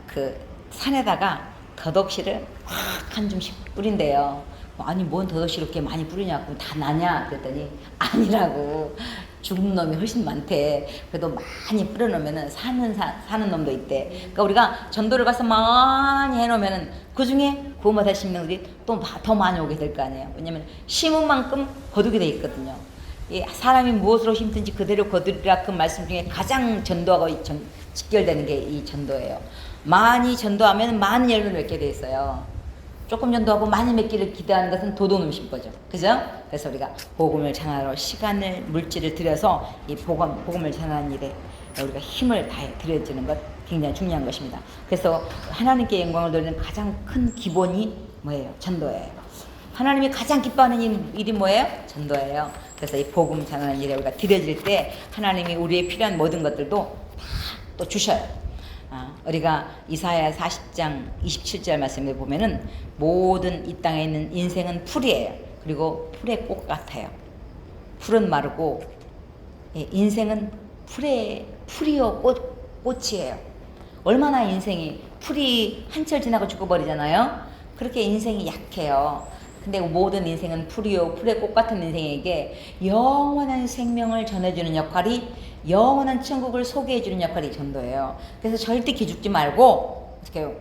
[SPEAKER 1] 그 산에다가 더덕씨를 확 한 줌씩 뿌린대요. 아니 뭔 더덕씨를 이렇게 많이 뿌리냐고, 다 나냐 그랬더니 아니라고, 죽은 놈이 훨씬 많대. 그래도 많이 뿌려놓으면은 사는 놈도 있대. 그러니까 우리가 전도를 가서 많이 해놓으면은 그 중에 구원받을 신명들이 또 더 많이 오게 될 거 아니에요. 왜냐면 심은 만큼 거두게 돼 있거든요. 이 사람이 무엇으로 힘든지 그대로 거두리라, 그 말씀 중에 가장 전도하고 직결되는 게 이 전도예요. 많이 전도하면 많은 열매를 맺게 돼 있어요. 조금 전도하고 많이 맺기를 기대하는 것은 도둑놈신 거죠. 그죠? 그래서 우리가 복음을 전하러 시간을, 물질을 들여서 이 복음을 전하는 일에 우리가 힘을 다해 들여지는 것 굉장히 중요한 것입니다. 그래서 하나님께 영광을 돌리는 가장 큰 기본이 뭐예요? 전도예요. 하나님이 가장 기뻐하는 일이 뭐예요? 전도예요. 그래서 이 복음 전하는 일에 우리가 들여질 때 하나님이 우리의 필요한 모든 것들도 다 또 주셔요. 우리가 이사야 40장 27절 말씀을 보면은 모든 이 땅에 있는 인생은 풀이에요. 그리고 풀의 꽃 같아요. 풀은 마르고 인생은 풀이요 꽃이에요. 얼마나 인생이, 풀이 한철 지나고 죽어버리잖아요. 그렇게 인생이 약해요. 근데 모든 인생은 풀이요 풀의 꽃 같은 인생에게 영원한 생명을 전해주는 역할이, 영원한 천국을 소개해주는 역할이 전도예요. 그래서 절대 기죽지 말고, 어떻게 해요?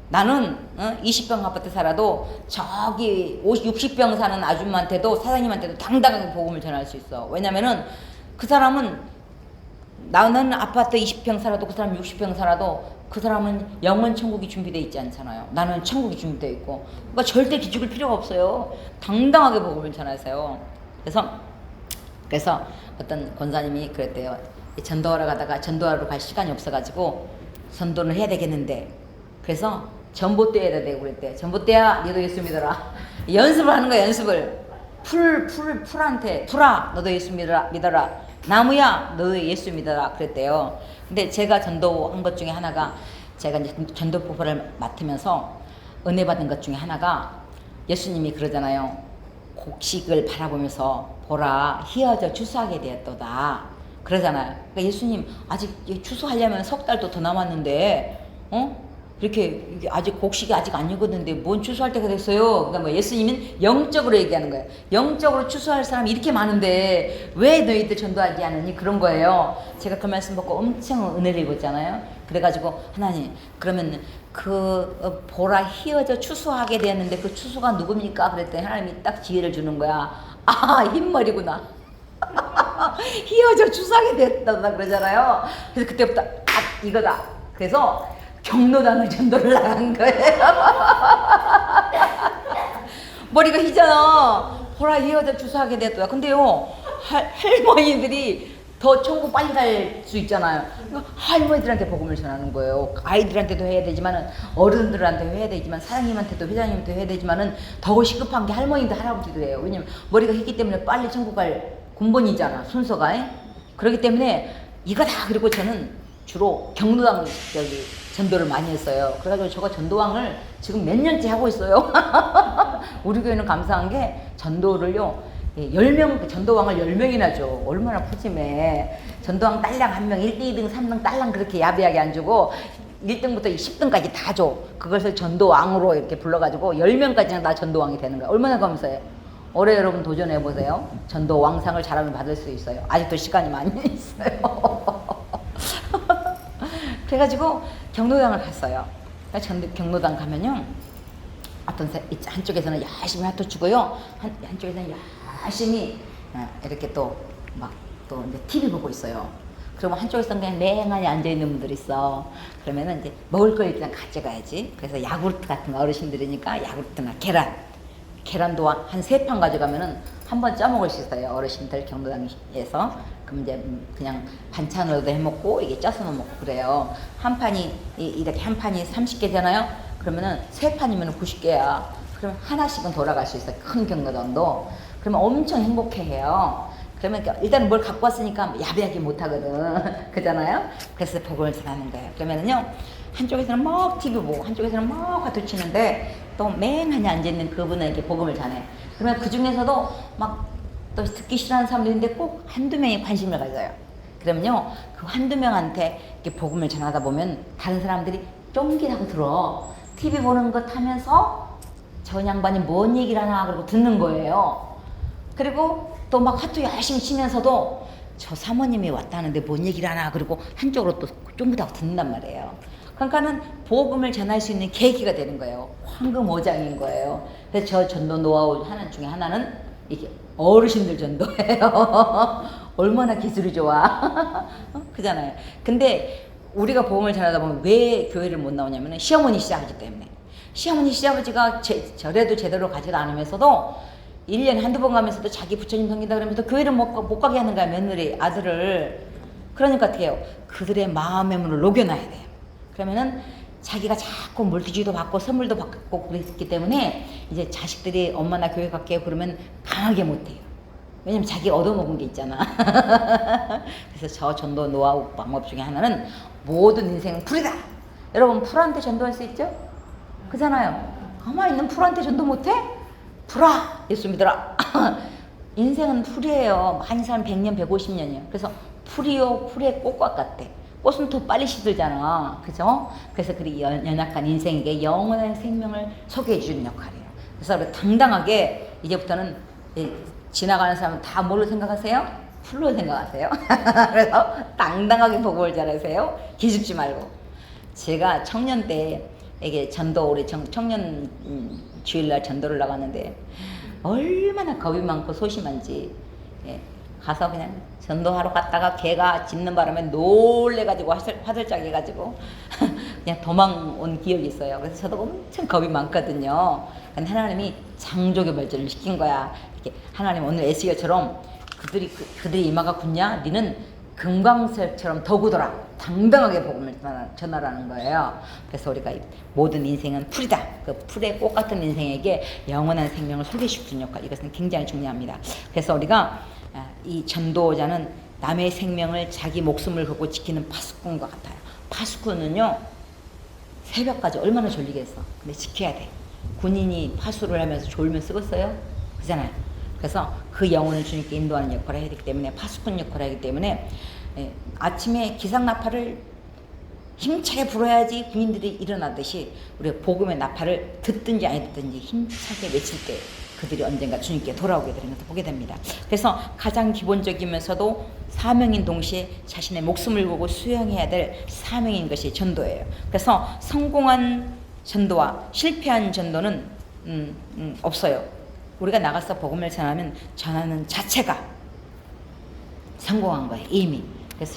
[SPEAKER 1] 나는 20병 아파트 살아도 저기 60병 사는 아줌마한테도, 사장님한테도 당당하게 복음을 전할 수 있어. 왜냐면은 그 사람은, 나는 아파트 20평 살아도 그 사람 60평 살아도 그 사람은 영원 천국이 준비되어 있지 않잖아요. 나는 천국이 준비되어 있고. 그러니까 절대 기죽을 필요가 없어요. 당당하게 복음을 전하세요. 그래서 어떤 권사님이 그랬대요. 전도하러 가다가 전도하러 갈 시간이 없어가지고 전도를 해야 되겠는데, 그래서 전봇대에다 대고 그랬대요. 전봇대야, 너도 예수 믿어라. 연습을 하는 거야, 연습을. 풀한테, 풀아, 너도 예수 믿어라. 나무야, 너도 예수 믿어라. 그랬대요. 근데 제가 전도한 것 중에 하나가, 제가 이제 전도 포포를 맡으면서 은혜 받은 것 중에 하나가, 예수님이 그러잖아요. 곡식을 바라보면서 보라 희어져 추수하게 되었도다 그러잖아요. 그러니까 예수님 아직 추수하려면 석 달도 더 남았는데 이렇게 아직 곡식이 아직 안 익었는데 뭔 추수할 때가 됐어요. 그러니까 뭐 예수님은 영적으로 얘기하는 거예요. 영적으로 추수할 사람이 이렇게 많은데 왜 너희들 전도하지 않으니 그런 거예요. 제가 그 말씀 받고 엄청 은혜를 입었잖아요. 그래가지고 하나님 그러면 그 보라 희어져 추수하게 되었는데 그 추수가 누굽니까? 그랬더니 하나님이 딱 지혜를 주는 거야. 아 흰머리구나. 희어져 추수하게 됐다 그러잖아요. 그래서 그때부터 아 이거다. 그래서 경로당을 전도를 나간 거예요. 머리가 희잖아. 보라 희어져 추수하게 됐다. 근데요 할머니들이 더 천국 빨리 갈 수 있잖아요. 그러니까 할머니들한테 복음을 전하는 거예요. 아이들한테도 해야 되지만은 어른들한테 해야 되지만 사장님한테도 회장님한테도 해야 되지만은 더 시급한 게 할머니도 할아버지도 해요. 왜냐면 머리가 희기 때문에 빨리 천국 갈 군번이잖아 순서가. 그렇기 때문에 이거다. 그리고 저는 주로 경로당 전도를 많이 했어요. 그래가지고 제가 전도왕을 지금 몇 년째 하고 있어요. 우리 교회는 감사한 게 전도를요 10명, 전도왕을 10명이나 줘. 얼마나 푸짐해. 전도왕 딸랑 1명, 1등, 2등, 3등 딸랑 그렇게 야비하게 안 주고 1등부터 10등까지 다 줘. 그것을 전도왕으로 이렇게 불러가지고 10명까지는 다 전도왕이 되는 거야. 얼마나 감사해. 올해 여러분 도전해보세요. 전도왕상을 잘하면 받을 수 있어요. 아직도 시간이 많이 있어요. 그래가지고 경로당을 갔어요. 경로당 가면요. 한쪽에서는 열심히 화투 치고요. 한쪽에서는 열심히 이렇게 또 이제 TV 보고 있어요. 그러면 한쪽에서는 그냥 맹하니 앉아있는 분들이 있어. 그러면은 이제 먹을 걸 일단 가져가야지. 그래서 야구르트 같은 거 어르신들이니까 야구르트나 계란도 한 3판 가져가면은 한 번 쪄먹을 수 있어요. 어르신들 경로당에서. 그럼 이제 그냥 반찬으로도 해먹고 이게 쪄서 먹고 그래요. 한 판이 이렇게 한 판이 30개잖아요. 그러면은 3판이면 90개야. 그러면 하나씩은 돌아갈 수 있어요. 큰 경로당도. 그러면 엄청 행복해해요. 그러면 일단 뭘 갖고 왔으니까 야비하게 못하거든. 그잖아요. 그래서 복음을 전하는 거예요. 그러면은요 한쪽에서는 막 TV 보고 한쪽에서는 막 화투 치는데 또 맹하니 앉아있는 그분에게 복음을 전해. 그러면 그 중에서도 막 또 듣기 싫어하는 사람도 있는데 꼭 한두 명이 관심을 가져요. 그러면요 그 한두 명한테 이렇게 복음을 전하다 보면 다른 사람들이 쫑기라고 들어. TV 보는 것 하면서 저 양반이 뭔 얘기를 하나 그러고 듣는 거예요. 그리고 또 막 화투 열심히 치면서도 저 사모님이 왔다는데 뭔 얘기를 하나 그러고 한쪽으로 또 쫑긋하고 듣는단 말이에요. 그러니까는 복음을 전할 수 있는 계기가 되는 거예요. 황금 오장인 거예요. 그래서 저 전도 노하우 하나 중에 하나는 이게 어르신들 전도예요. 얼마나 기술이 좋아. 그잖아요. 근데 우리가 복음을 전하다 보면 왜 교회를 못 나오냐면 시어머니 시아버지 때문에. 시어머니 시아버지가 절에도 제대로 가지도 않으면서도 1년에 한두 번 가면서도 자기 부처님 섬긴다 그러면서 교회를 못 가게 하는 거야. 며느리 아들을. 그러니까 어떻게 해요? 그들의 마음의 문을 녹여놔야 돼요. 그러면은 자기가 자꾸 물티슈도 받고 선물도 받고 그랬기 때문에 이제 자식들이 엄마 나 교회 갈게요 그러면 강하게 못해요. 왜냐면 자기가 얻어먹은 게 있잖아. 그래서 저 전도 노하우 방법 중에 하나는 모든 인생은 풀이다. 여러분 풀한테 전도할 수 있죠? 그잖아요. 가만히 있는 풀한테 전도 못해? 풀아! 예수 믿어라. 인생은 풀이에요. 많이 살면 100년, 150년이에요. 그래서 풀이요, 풀의 꽃과 같대. 꽃은 더 빨리 시들잖아. 그죠? 그래서 그 연약한 인생에게 영원한 생명을 소개해 주는 역할이에요. 그래서 당당하게 이제부터는 지나가는 사람은 다 뭘로 생각하세요? 풀로 생각하세요. 그래서 당당하게 복음을 전하세요. 기죽지 말고. 제가 청년 때에게 전도 우리 청년 주일날 전도를 나갔는데 얼마나 겁이 많고 소심한지 가서 그냥 전도하러 갔다가 걔가 짖는 바람에 놀래가지고 화들짝 해가지고 그냥 도망온 기억이 있어요. 그래서 저도 엄청 겁이 많거든요. 근데 하나님이 창조의 발전을 시킨 거야. 이렇게 하나님 오늘 에스겔처럼 그들이 이마가 굳냐? 니는 금광석처럼 더 굳어라. 당당하게 복음을 전하라는 거예요. 그래서 우리가 모든 인생은 풀이다. 그 풀의 꽃 같은 인생에게 영원한 생명을 소개시키는 역할. 이것은 굉장히 중요합니다. 그래서 우리가 이 전도자는 남의 생명을 자기 목숨을 걸고 지키는 파수꾼과 같아요. 파수꾼은요 새벽까지 얼마나 졸리겠어. 근데 지켜야 돼. 군인이 파수를 하면서 졸면 쓰겠어요? 그잖아요. 그래서 그 영혼을 주님께 인도하는 역할을 해야 되기 때문에 파수꾼 역할을 하기 때문에 아침에 기상나팔을 힘차게 불어야지 군인들이 일어나듯이 우리가 복음의 나팔을 듣든지 아니 듣든지 힘차게 외칠 때 그들이 언젠가 주님께 돌아오게 되는 것을 보게 됩니다. 그래서 가장 기본적이면서도 사명인 동시에 자신의 목숨을 걸고 수행해야 될 사명인 것이 전도예요. 그래서 성공한 전도와 실패한 전도는 없어요. 우리가 나가서 복음을 전하면 전하는 자체가 성공한 거예요, 이미. 그래서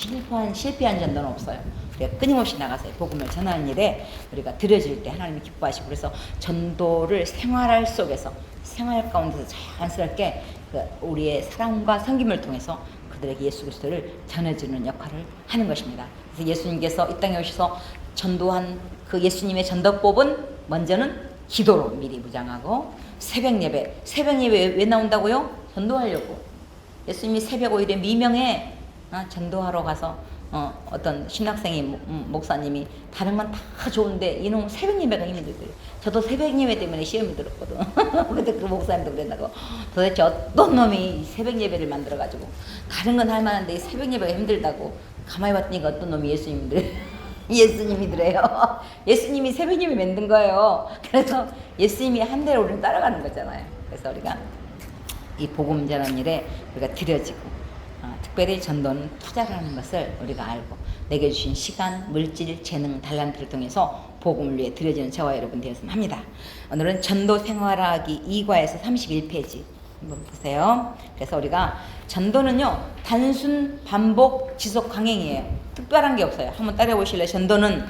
[SPEAKER 1] 실패한 전도는 없어요. 우리가 끊임없이 나가서 복음을 전하는 일에 우리가 드려질 때 하나님이 기뻐하시고, 그래서 전도를 생활 속에서, 생활 가운데서 자연스럽게 우리의 사랑과 섬김을 통해서 그들에게 예수 그리스도를 전해주는 역할을 하는 것입니다. 그래서 예수님께서 이 땅에 오셔서 전도한 그 예수님의 전도법은 먼저는 기도로 미리 무장하고, 새벽 예배 왜 나온다고요? 전도하려고. 예수님이 새벽 5일에 미명에 전도하러 가서 어떤 신학생이 목사님이 다른 건 다 좋은데 이놈 새벽 예배가 힘이 들더래요. 저도 새벽 예배 때문에 시험이 들었거든. 근데 그 목사님도 그랬다고. 도대체 어떤 놈이 새벽 예배를 만들어가지고 다른 건 할 만한데 새벽 예배가 힘들다고. 가만히 봤더니 어떤 놈이 예수님이더래요. 예수님이 새벽 예배 만든 거예요. 그래서 예수님이 한 대로 우리는 따라가는 거잖아요. 그래서 우리가 이 복음 전하는 일에 우리가 드려지고, 특별히 전도는 투자를 하는 것을 우리가 알고, 내게 주신 시간, 물질, 재능, 달란트를 통해서 복음을 위해 드려지는 저와 여러분 되었으면 합니다. 오늘은 전도 생활하기 2과에서 31페이지 한번 보세요. 그래서 우리가 전도는요, 단순 반복 지속 강행이에요. 특별한 게 없어요. 한번 따라해 보실래요? 전도는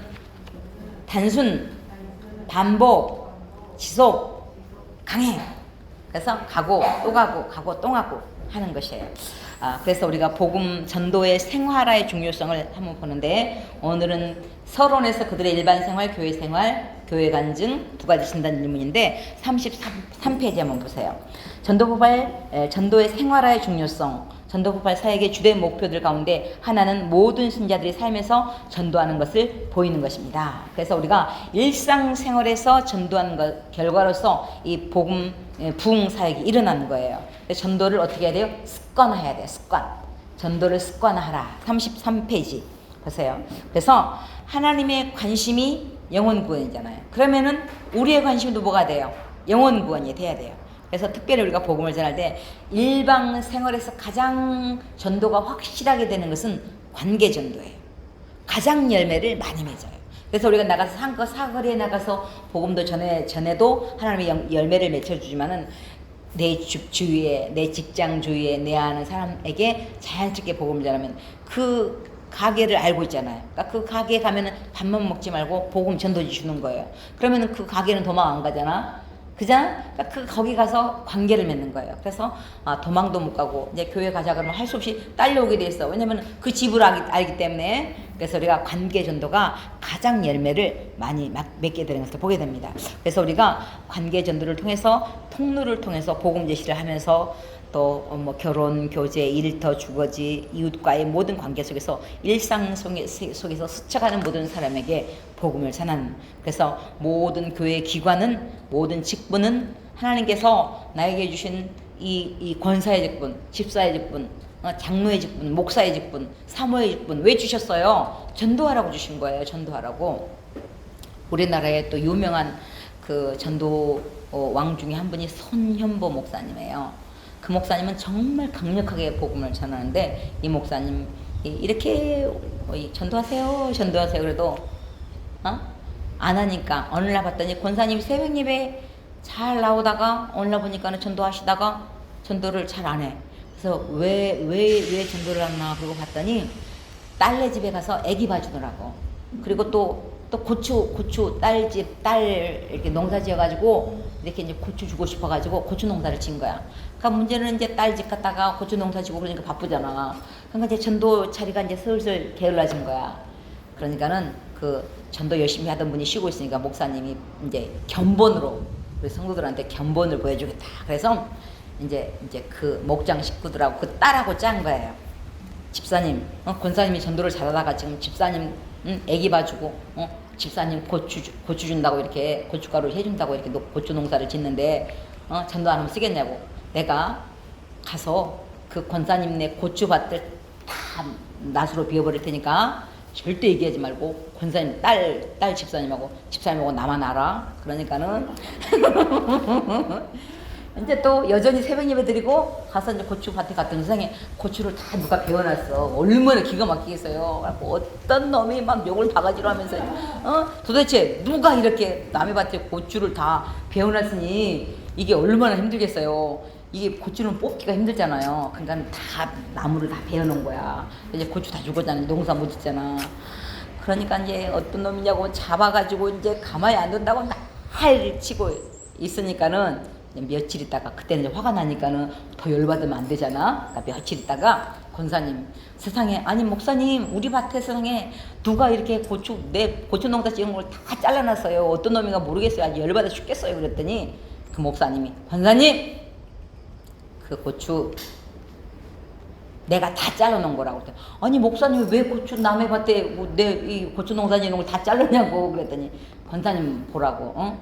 [SPEAKER 1] 단순 반복 지속 강행. 그래서 가고 또 가고 또 가고 하는 것이에요. 그래서 우리가 복음 전도의 생활화의 중요성을 한번 보는데, 오늘은 서론에서 그들의 일반 생활, 교회 생활, 교회 간증 두 가지 진단 질문인데 33페이지 한번 보세요. 전도의 생활화의 중요성. 전도포발 사역의 주된 목표들 가운데 하나는 모든 신자들이 삶에서 전도하는 것을 보이는 것입니다. 그래서 우리가 일상생활에서 전도하는 것 결과로서 이 복음 부흥 사역이 일어나는 거예요. 전도를 어떻게 해야 돼요? 습관화해야 돼요. 전도를 습관화하라. 33페이지 보세요. 그래서 하나님의 관심이 영혼 구원이잖아요. 그러면은 우리의 관심도 뭐가 돼요? 영혼 구원이 돼야 돼요. 그래서 특별히 우리가 복음을 전할 때 일방 생활에서 가장 전도가 확실하게 되는 것은 관계 전도예요. 가장 열매를 많이 맺어요. 그래서 우리가 나가서 사거리에 나가서 복음도 전에도 하나님의 열매를 맺혀주지만은 내 집 주위에, 내 직장 주위에, 내 아는 사람에게 자연스럽게 복음을 전하면 그 가게를 알고 있잖아요. 그러니까 그 가게에 가면은 밥만 먹지 말고 복음 전도지 주는 거예요. 그러면은 그 가게는 도망 안 가잖아. 그잖아? 그러니까 거기 가서 관계를 맺는 거예요. 그래서 도망도 못 가고 이제 교회 가자 그러면 할 수 없이 딸려오게 돼 있어. 왜냐면 그 집을 알기 때문에. 그래서 우리가 관계 전도가 가장 열매를 많이 맺게 되는 것을 보게 됩니다. 그래서 우리가 관계 전도를 통해서, 통로를 통해서 복음 제시를 하면서 또 뭐 결혼, 교제, 일터, 주거지, 이웃과의 모든 관계 속에서 일상 속에서 스쳐가는 모든 사람에게 복음을 전하는. 그래서 모든 교회 기관은, 모든 직분은 하나님께서 나에게 주신 이 권사의 직분, 집사의 직분, 장로의 직분, 목사의 직분, 사모의 직분 왜 주셨어요? 전도하라고 주신 거예요. 전도하라고. 우리나라에 또 유명한 그 전도 왕 중에 한 분이 손현보 목사님이에요. 그 목사님은 정말 강력하게 복음을 전하는데, 이 목사님 이렇게 전도하세요 그래도 안 하니까 어느 날 봤더니 권사님이 새벽 예배 잘 나오다가 어느 날 보니까는 전도하시다가 전도를 잘 안 해. 그래서 왜 전도를 하나 그러고 봤더니 딸네 집에 가서 애기 봐주더라고. 그리고 또 고추 딸 이렇게 농사 지어가지고 이렇게 이제 고추 주고 싶어가지고 고추 농사를 진 거야. 그러니까 문제는 이제 딸 집 갔다가 고추 농사 지고 그러니까 바쁘잖아. 그러니까 이제 전도 자리가 이제 슬슬 게을러진 거야. 그러니까는 그 전도 열심히 하던 분이 쉬고 있으니까 목사님이 이제 견본으로 우리 성도들한테 견본을 보여주겠다. 그래서 이제 그 목장 식구들하고 그 딸하고 짠 거예요. 집사님, 권사님이 전도를 잘하다가 지금 집사님 애기 봐주고, 집사님 고추 준다고 이렇게 고춧가루 해준다고 이렇게 고추 농사를 짓는데 전도 안 하면 쓰겠냐고. 내가 가서 그 권사님네 고추밭을 다 낫으로 비워버릴 테니까 절대 얘기하지 말고 권사님 딸 집사님하고 나만 알아. 그러니까는 이제 또 여전히 새벽 예배 드리고 가서 이제 고추밭에 갔더니 세상에 고추를 다 누가 베어놨어. 얼마나 기가 막히겠어요. 그래갖고 어떤 놈이 막 욕을 바가지로 하면서 도대체 누가 이렇게 남의 밭에 고추를 다 베어놨으니 이게 얼마나 힘들겠어요. 이게 고추는 뽑기가 힘들잖아요. 그러니까 다 나무를 다 베어놓은 거야. 이제 고추 다 죽었잖아. 농사 못 짓잖아. 그러니까 이제 어떤 놈이냐고 잡아가지고 이제 가만히 안 둔다고 날 치고 있으니까는 며칠 있다가 그때는 이제 화가 나니까는 더 열받으면 안 되잖아. 그러니까 며칠 있다가 권사님 세상에 아니 목사님 우리 밭에 세상에 누가 이렇게 내 고추 농사 지은 걸 다 잘라놨어요. 어떤 놈인가 모르겠어요. 아주 열받아 죽겠어요. 그랬더니 그 목사님이 권사님 그 고추 내가 다 잘라놓은 거라고 그랬더니 아니 목사님 왜 고추 남의 밭에 내 이 고추 농사 지는 걸 다 잘랐냐고 그랬더니 권사님 보라고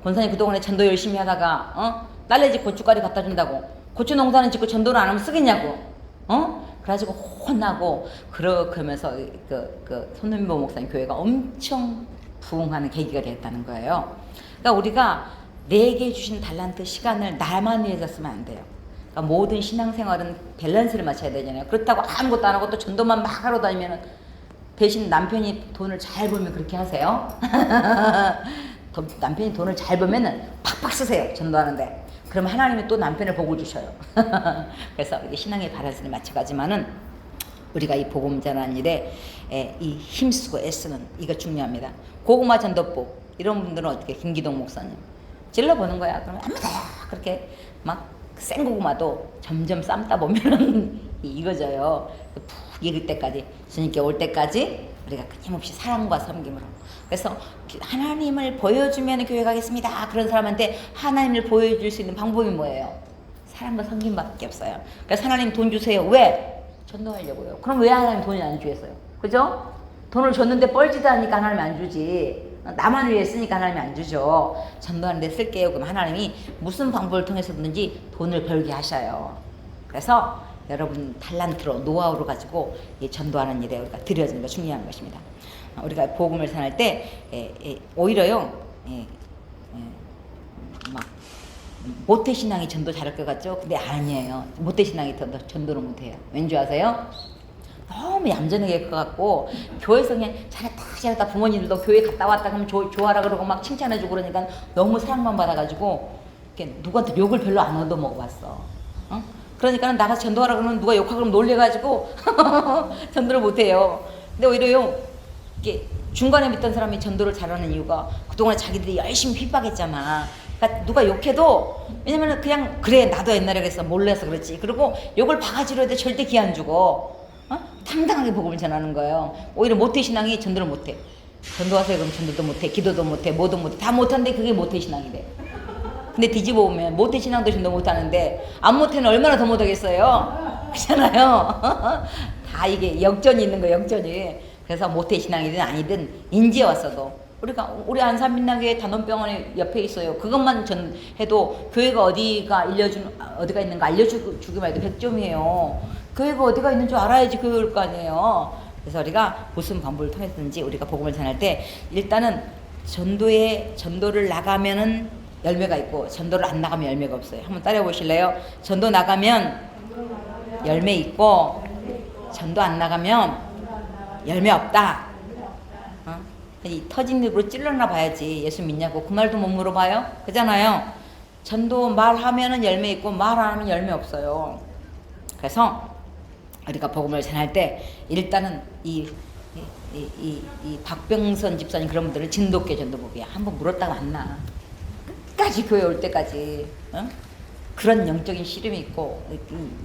[SPEAKER 1] 권사님 그동안에 전도 열심히 하다가 딸네 집 고춧가루 갖다 준다고 고추 농사는 짓고 전도를 안 하면 쓰겠냐고 그래가지고 혼나고 그러면서 그 손흥민 목사님 교회가 엄청 부흥하는 계기가 됐다는 거예요. 그러니까 우리가 내게 주신 달란트 시간을 나만 위해서 쓰면 안 돼요. 그러니까 모든 신앙생활은 밸런스를 맞춰야 되잖아요. 그렇다고 아무것도 안 하고 또 전도만 막 하러 다니면 대신 남편이 돈을 잘 벌면 그렇게 하세요. 남편이 돈을 잘 벌면은 팍팍 쓰세요. 전도하는데. 그럼 하나님이 또 남편을 복을 주셔요. 그래서 이게 신앙의 밸런스를 맞춰가지만은 우리가 이 복음 전하는 일에 이 힘쓰고 애쓰는 이거 중요합니다. 고구마 전도법 이런 분들은 어떻게 김기동 목사님 찔러보는 거야. 그러면 아무데나 그렇게 막 생고구마도 점점 삶다 보면은 익어져요. 푹 익을 때까지 주님께 올 때까지 우리가 끊임없이 사랑과 섬김으로. 그래서 하나님을 보여주면 교회 가겠습니다. 그런 사람한테 하나님을 보여줄 수 있는 방법이 뭐예요? 사랑과 섬김밖에 없어요. 그래서 하나님 돈 주세요. 왜? 전도하려고요. 그럼 왜 하나님 돈이 안 주겠어요? 그죠? 돈을 줬는데 뻘짓 하니까 하나님 안 주지. 나만 위해 쓰니까 하나님이 안 주죠. 전도하는데 쓸게요. 그럼 하나님이 무슨 방법을 통해서든지 돈을 벌게 하셔요. 그래서 여러분 달란트로 노하우로 가지고 이 전도하는 일에 우리가 드려지는 거 중요한 것입니다. 우리가 복음을 전할 때 오히려요 막 모태신앙이 전도 잘할 것 같죠? 근데 아니에요. 모태신앙이 더 전도를 못해요. 왠지 아세요? 너무 얌전하게 할 것 같고 교회에서 그냥 잘했다 부모님들도 교회 갔다 왔다 그러면 좋아라 그러고 막 칭찬해주고 그러니까 너무 사랑만 받아가지고 이렇게 누구한테 욕을 별로 안 얻어먹어봤어. 그러니까 나가서 전도하라 그러면 누가 욕하고 그러면 놀래가지고 전도를 못해요. 근데 오히려요 이게 중간에 믿던 사람이 전도를 잘하는 이유가 그동안 자기들이 열심히 핍박했잖아. 그러니까 누가 욕해도 왜냐면 그냥 그래 나도 옛날에 그랬어 몰라서 그렇지. 그리고 욕을 바가지로 해도 절대 기 안 주고 당당하게 복음을 전하는 거예요. 오히려 모태신앙이 전도를 못해. 전도하세요 그럼 전도도 못해 기도도 못해 뭐도 못해 다 못하는데 그게 모태신앙이래. 근데 뒤집어 보면 모태신앙도 전도 못하는데 안 못해는 얼마나 더 못하겠어요. 그렇잖아요. 다 이게 역전이 있는 거예요. 역전이. 그래서 모태신앙이든 아니든 인지해 왔어도 우리 안산민나교회 단원병원에 옆에 있어요. 그것만 해도 교회가 어디가 있는가 알려주기만 해도 100점이에요. 교회가 어디가 있는 줄 알아야지 교회 올 거 아니에요. 그래서 우리가 무슨 방법을 통해서든지 우리가 복음을 전할 때 일단은 전도를 나가면은 열매가 있고 전도를 안 나가면 열매가 없어요. 한번 따라해 보실래요? 전도 나가면 열매 있고 전도 안 나가면 열매 없다. 이 터진 입으로 찔러나 봐야지 예수 믿냐고 그 말도 못 물어봐요. 그잖아요. 전도 말하면은 열매 있고 말 안 하면 열매 없어요. 그래서 우리가 복음을 전할 때 일단은 이 박병선 집사님 그런 분들은 진돗개 전도법이야. 한번 물었다가 안 나. 끝까지 교회 올 때까지 그런 영적인 씨름이 있고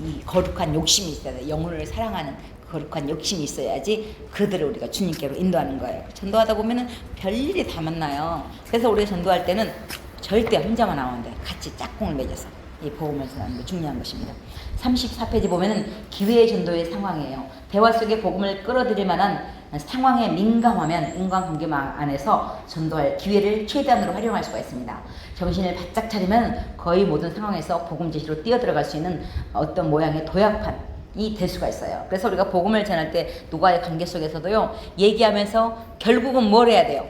[SPEAKER 1] 이 거룩한 욕심이 있어야 돼. 영혼을 사랑하는 거룩한 욕심이 있어야지 그들을 우리가 주님께로 인도하는 거예요. 전도하다 보면은 별일이 다 만나요. 그래서 우리가 전도할 때는 절대 혼자만 나오면 돼. 같이 짝꿍을 맺어서 이 복음을 전하는 게 중요한 것입니다. 34페이지 보면은 기회의 전도의 상황이에요. 대화 속에 복음을 끌어들일 만한 상황에 민감하면 인간관계 안에서 전도할 기회를 최대한으로 활용할 수가 있습니다. 정신을 바짝 차리면 거의 모든 상황에서 복음 제시로 뛰어들어갈 수 있는 어떤 모양의 도약판이 될 수가 있어요. 그래서 우리가 복음을 전할 때 누가의 관계 속에서도요, 얘기하면서 결국은 뭘 해야 돼요?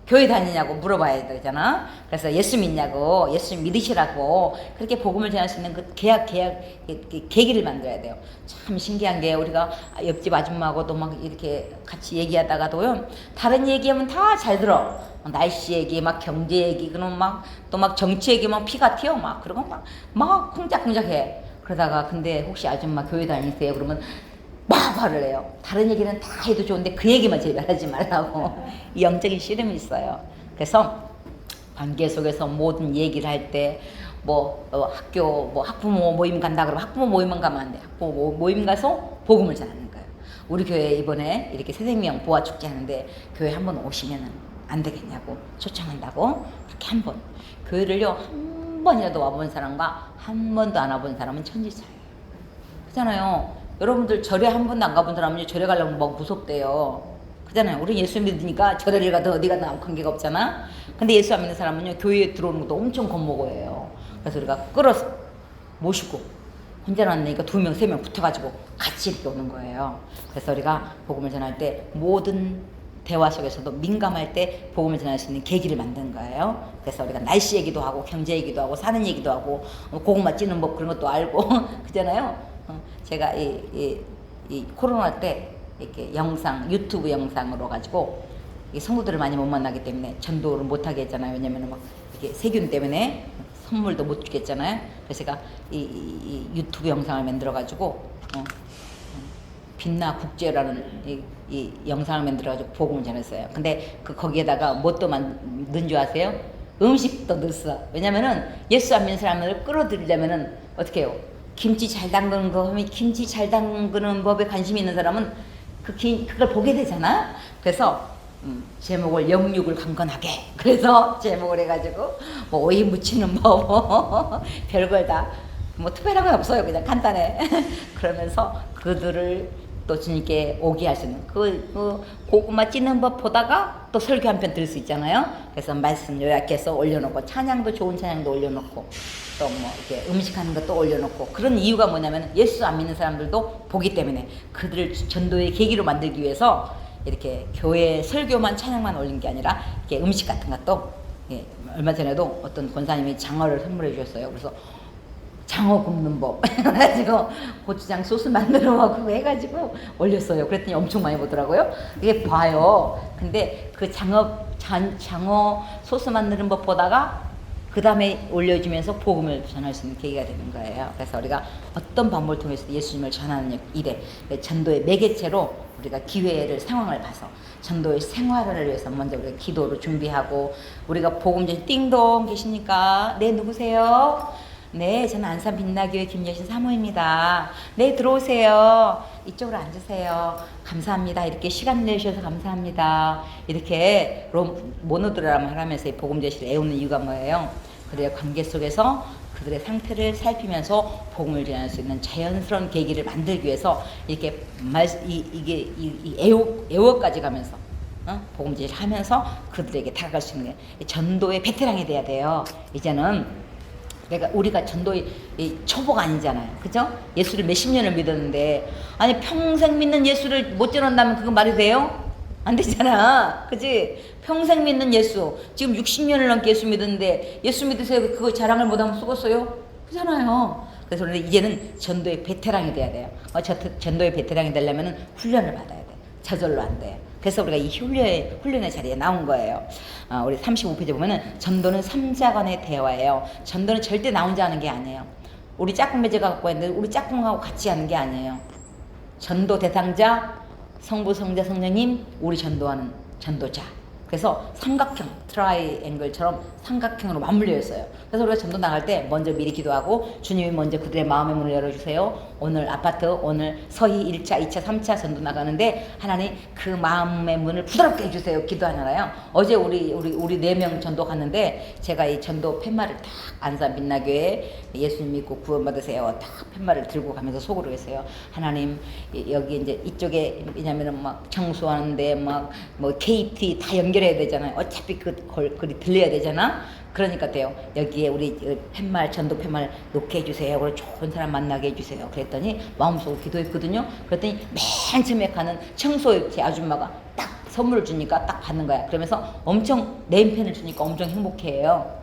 [SPEAKER 1] 교회 다니냐고 물어봐야 되잖아. 그래서 예수 믿냐고, 예수 믿으시라고, 그렇게 복음을 전할 수 있는 그 계기를 만들어야 돼요. 참 신기한 게, 우리가 옆집 아줌마하고도 막 이렇게 같이 얘기하다가도요, 다른 얘기하면 다 잘 들어. 날씨 얘기, 막 경제 얘기, 그럼 막 또 막 정치 얘기, 막 피가 튀어, 막 그러고 막 쿵짝쿵짝해. 그러다가 근데 혹시 아줌마 교회 다니세요? 그러면 막 화를 내요. 다른 얘기는 다 해도 좋은데 그 얘기만 제발 하지 말라고. 이 영적인 씨름이 있어요. 그래서 관계 속에서 모든 얘기를 할 때 학교 학부모 모임 간다 그러면 학부모 모임만 가면 안 돼. 학부모 모임 가서 복음을 전하는 거예요. 우리 교회 이번에 이렇게 새생명 보아 축제 하는데 교회 한번 오시면은 안 되겠냐고 초청한다고. 그렇게 한 번. 교회를요 한 번이라도 와본 사람과 한 번도 안 와본 사람은 천지 차이예요. 그렇잖아요. 여러분들 절에 한 번도 안 가본 사람은 절에 가려면 막 무섭대요. 그잖아요. 우리 예수 믿으니까 절에를 가든 어디 가든 아무 관계가 없잖아. 근데 예수 안 믿는 사람은요, 교회에 들어오는 것도 엄청 겁먹어요. 그래서 우리가 끌어서 모시고, 혼자 왔으니까 2명, 3명 붙어가지고 같이 이렇게 오는 거예요. 그래서 우리가 복음을 전할 때 모든 대화 속에서도 민감할 때 복음을 전할 수 있는 계기를 만든 거예요. 그래서 우리가 날씨 얘기도 하고, 경제 얘기도 하고, 사는 얘기도 하고, 고구마 찌는 법 그런 것도 알고, 그잖아요. 제가 이 코로나 때 이렇게 유튜브 영상으로 가지고 성도들을 많이 못 만나기 때문에 전도를 못하게 했잖아요. 왜냐면 막 이게 세균 때문에 선물도 못 주겠잖아요. 그래서 제가 이 유튜브 영상을 만들어 가지고 빛나 국제라는 이 영상을 만들어 가지고 복음을 전했어요. 근데 거기에다가 뭣도 넣은 줄 아세요? 음식도 넣었어. 왜냐면은 예수 안 믿는 사람을 끌어들이려면은 어떻게 해요? 김치 잘 담그는 거 하면, 김치 잘 담그는 법에 관심이 있는 사람은 그걸 보게 되잖아. 그래서 제목을 영육을 강건하게, 그래서 제목을 해가지고 오이 무치는 법 별걸 다 특별한 건 없어요. 그냥 간단해. 그러면서 그들을 또 주님께 오게 할 수 있는 그 고구마 찌는 법 보다가 또 설교 한 편 들을 수 있잖아요. 그래서 말씀 요약해서 올려놓고, 찬양도 좋은 찬양도 올려놓고, 또 이렇게 음식하는 것도 올려놓고. 그런 이유가 뭐냐면 예수 안 믿는 사람들도 보기 때문에 그들을 전도의 계기로 만들기 위해서 이렇게 교회 설교만 찬양만 올린 게 아니라 이렇게 음식 같은 것도, 얼마 전에도 어떤 권사님이 장어를 선물해 주셨어요. 그래서 장어 굽는 법 해가지고 고추장 소스 만들어 먹고 해가지고 올렸어요. 그랬더니 엄청 많이 보더라고요. 이게 봐요. 근데 그 장어 소스 만드는 법 보다가 그 다음에 올려주면서 복음을 전할 수 있는 계기가 되는 거예요. 그래서 우리가 어떤 방법을 통해서 예수님을 전하는 일에, 전도의 매개체로 우리가 기회를, 상황을 봐서 전도의 생활을 위해서 먼저 우리가 기도로 준비하고, 우리가 복음 전 띵동 계십니까? 네, 누구세요? 네, 저는 안산 빛나교회 김여신 사모입니다. 네, 들어오세요. 이쪽으로 앉으세요. 감사합니다. 이렇게 시간 내주셔서 감사합니다. 이렇게 모노드라마를 하면서 복음 제시를 애우는 이유가 뭐예요? 그들의 관계 속에서 그들의 상태를 살피면서 복음을 전할 수 있는 자연스러운 계기를 만들기 위해서 이렇게 애워까지 가면서 복음 제시를 하면서 그들에게 다가갈 수 있는 게 전도의 베테랑이 돼야 돼요. 이제는 우리가 전도의 초보가 아니잖아요. 그죠? 예수를 몇십 년을 믿었는데, 아니 평생 믿는 예수를 못 전한다면 그거 말이 돼요? 안 되잖아. 그지? 평생 믿는 예수, 지금 60년을 넘게 예수 믿었는데 예수 믿으세요 그거 자랑을 못하면 썩었어요? 그잖아요. 그래서 우리는 이제는 전도의 베테랑이 돼야 돼요. 전도의 베테랑이 되려면 훈련을 받아야 돼. 저절로 안 돼요. 그래서 우리가 이 훈련의 자리에 나온 거예요. 우리 35페이지 보면은 전도는 3자 간의 대화예요. 전도는 절대 나 혼자 하는 게 아니에요. 우리 짝꿍 매제가 갖고 있는데 우리 짝꿍하고 같이 하는 게 아니에요. 전도 대상자, 성부, 성자, 성령님, 우리 전도하는 전도자. 그래서 삼각형, 트라이앵글처럼 삼각형으로 맞물려 있어요. 그래서 우리가 전도 나갈 때 먼저 미리 기도하고 주님이 먼저 그들의 마음의 문을 열어주세요. 오늘 아파트, 오늘 서희 1차, 2차, 3차 전도 나가는데 하나님 그 마음의 문을 부드럽게 해주세요. 기도하잖아요. 어제 우리 4명 전도 갔는데 제가 이 전도 팻말을 딱 안산 빛나교회 예수님 믿고 구원받으세요. 딱 팻말을 들고 가면서 속으로 했어요. 하나님 여기 이제 이쪽에 왜냐면은 막 청소하는데 막 뭐 KT 다 연결해야 되잖아요. 어차피 글이 들려야 되잖아. 그러니까 돼요. 여기에 우리 팻말 전도 팻말 놓게 해주세요. 그리고 좋은 사람 만나게 해주세요. 그랬더니 마음속으로 기도했거든요. 그랬더니 맨 처음에 가는 청소업체 아줌마가 딱 선물을 주니까 딱 받는 거야. 그러면서 엄청 네임펜을 주니까 엄청 행복해해요.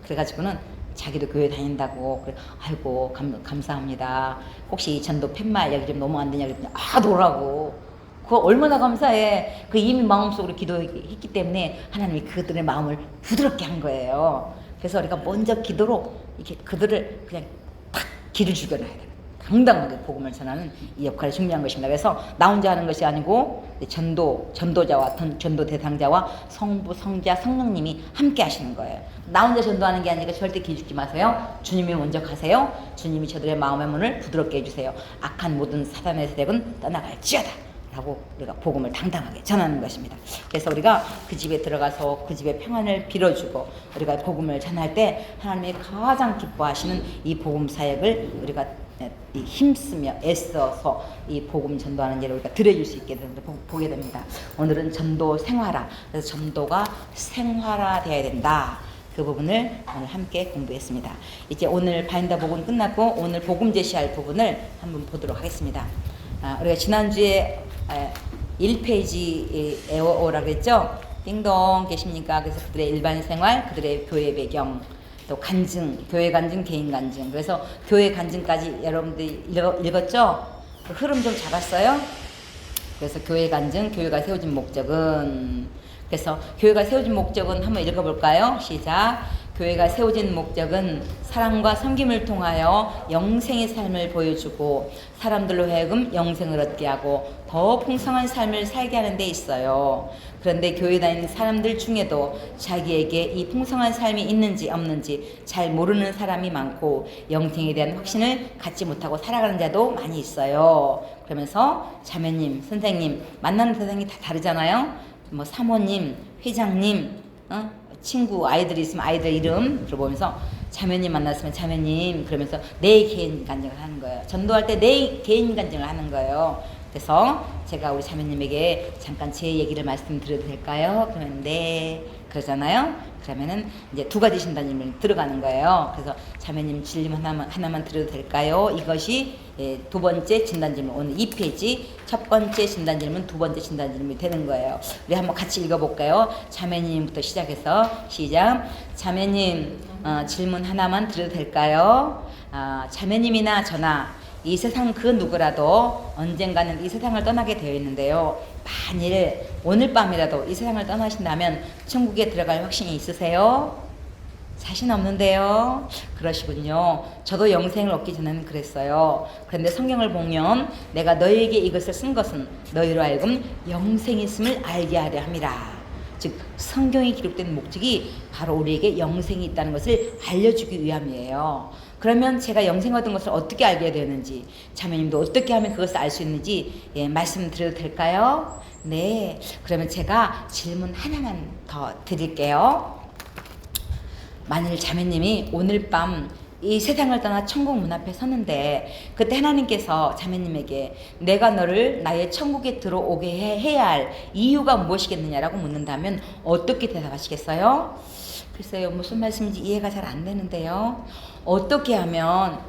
[SPEAKER 1] 그래가지고는 자기도 교회 다닌다고 그래. 아이고 감사합니다. 혹시 전도 팻말 여기 좀 너무 안 되냐 그랬더니 노라고. 그거 얼마나 감사해. 그 이미 마음속으로 기도했기 때문에 하나님이 그들의 마음을 부드럽게 한 거예요. 그래서 우리가 먼저 기도로 이렇게 그들을 그냥 탁 길을 죽여놔야 돼요. 당당하게 복음을 전하는 이 역할이 중요한 것입니다. 그래서 나 혼자 하는 것이 아니고 전도자와 전도 대상자와 성부, 성자, 성령님이 함께 하시는 거예요. 나 혼자 전도하는 게 아니니까 절대 길 죽지 마세요. 주님이 먼저 가세요. 주님이 저들의 마음의 문을 부드럽게 해주세요. 악한 모든 사단의 세력은 떠나갈지어다 라고 우리가 복음을 당당하게 전하는 것입니다. 그래서 우리가 그 집에 들어가서 그 집의 평안을 빌어주고 우리가 복음을 전할 때 하나님이 가장 기뻐하시는 이 복음 사역을 우리가 힘쓰며 애써서 이 복음 전도하는 일을 우리가 드려줄 수 있게 되는데 보게 됩니다. 오늘은 전도 생활화, 그래서 전도가 생활화되어야 된다. 그 부분을 오늘 함께 공부했습니다. 이제 오늘 바인다 복음 끝났고 오늘 복음 제시할 부분을 한번 보도록 하겠습니다. 우리가 지난주에 1페이지에 오라고 했죠. 띵동 계십니까? 그래서 그들의 일반 생활, 그들의 교회 배경, 또 간증, 교회 간증, 개인 간증. 그래서 교회 간증까지 여러분들이 읽었죠? 그 흐름 좀 잡았어요? 그래서 교회 간증, 교회가 세워진 목적은, 그래서 교회가 세워진 목적은 한번 읽어볼까요? 시작. 교회가 세워진 목적은 사랑과 섬김을 통하여 영생의 삶을 보여주고 사람들로 하여금 영생을 얻게 하고 더 풍성한 삶을 살게 하는 데 있어요. 그런데 교회 다니는 사람들 중에도 자기에게 이 풍성한 삶이 있는지 없는지 잘 모르는 사람이 많고 영생에 대한 확신을 갖지 못하고 살아가는 자도 많이 있어요. 그러면서 자매님, 선생님, 만나는 대상이 다 다르잖아요. 뭐 사모님, 회장님, 친구 아이들이 있으면 아이들 이름 들어보면서 자매님 만났으면 자매님 그러면서 내 개인 간증을 하는 거예요. 전도할 때 내 개인 간증을 하는 거예요. 그래서 제가 우리 자매님에게 잠깐 제 얘기를 말씀드려도 될까요? 그러면 네 그러잖아요. 그러면은 이제 2가지 신단질문이 들어가는 거예요. 그래서 자매님 질문 하나만 드려도 될까요? 이것이 2번째 진단질문, 오늘 2페이지 첫 번째 진단질문, 2번째 진단질문이 되는 거예요. 우리 한번 같이 읽어볼까요? 자매님부터 시작해서 시작. 자매님 질문 하나만 드려도 될까요? 자매님이나 저나 이 세상 그 누구라도 언젠가는 이 세상을 떠나게 되어 있는데요. 만일 오늘 밤이라도 이 세상을 떠나신다면 천국에 들어갈 확신이 있으세요? 자신 없는데요. 그러시군요. 저도 영생을 얻기 전에는 그랬어요. 그런데 성경을 보면 내가 너희에게 이것을 쓴 것은 너희로 하여금 영생이 있음을 알게 하려 함이라. 즉 성경에 기록된 목적이 바로 우리에게 영생이 있다는 것을 알려주기 위함이에요. 그러면 제가 영생 얻은 것을 어떻게 알게 되는지, 자매님도 어떻게 하면 그것을 알 수 있는지 말씀드려도 될까요? 네, 그러면 제가 질문 하나만 더 드릴게요. 만일 자매님이 오늘 밤 이 세상을 떠나 천국 문 앞에 섰는데 그때 하나님께서 자매님에게 내가 너를 나의 천국에 들어오게 해야 할 이유가 무엇이겠느냐라고 묻는다면 어떻게 대답하시겠어요? 글쎄요, 무슨 말씀인지 이해가 잘 안 되는데요. 어떻게 하면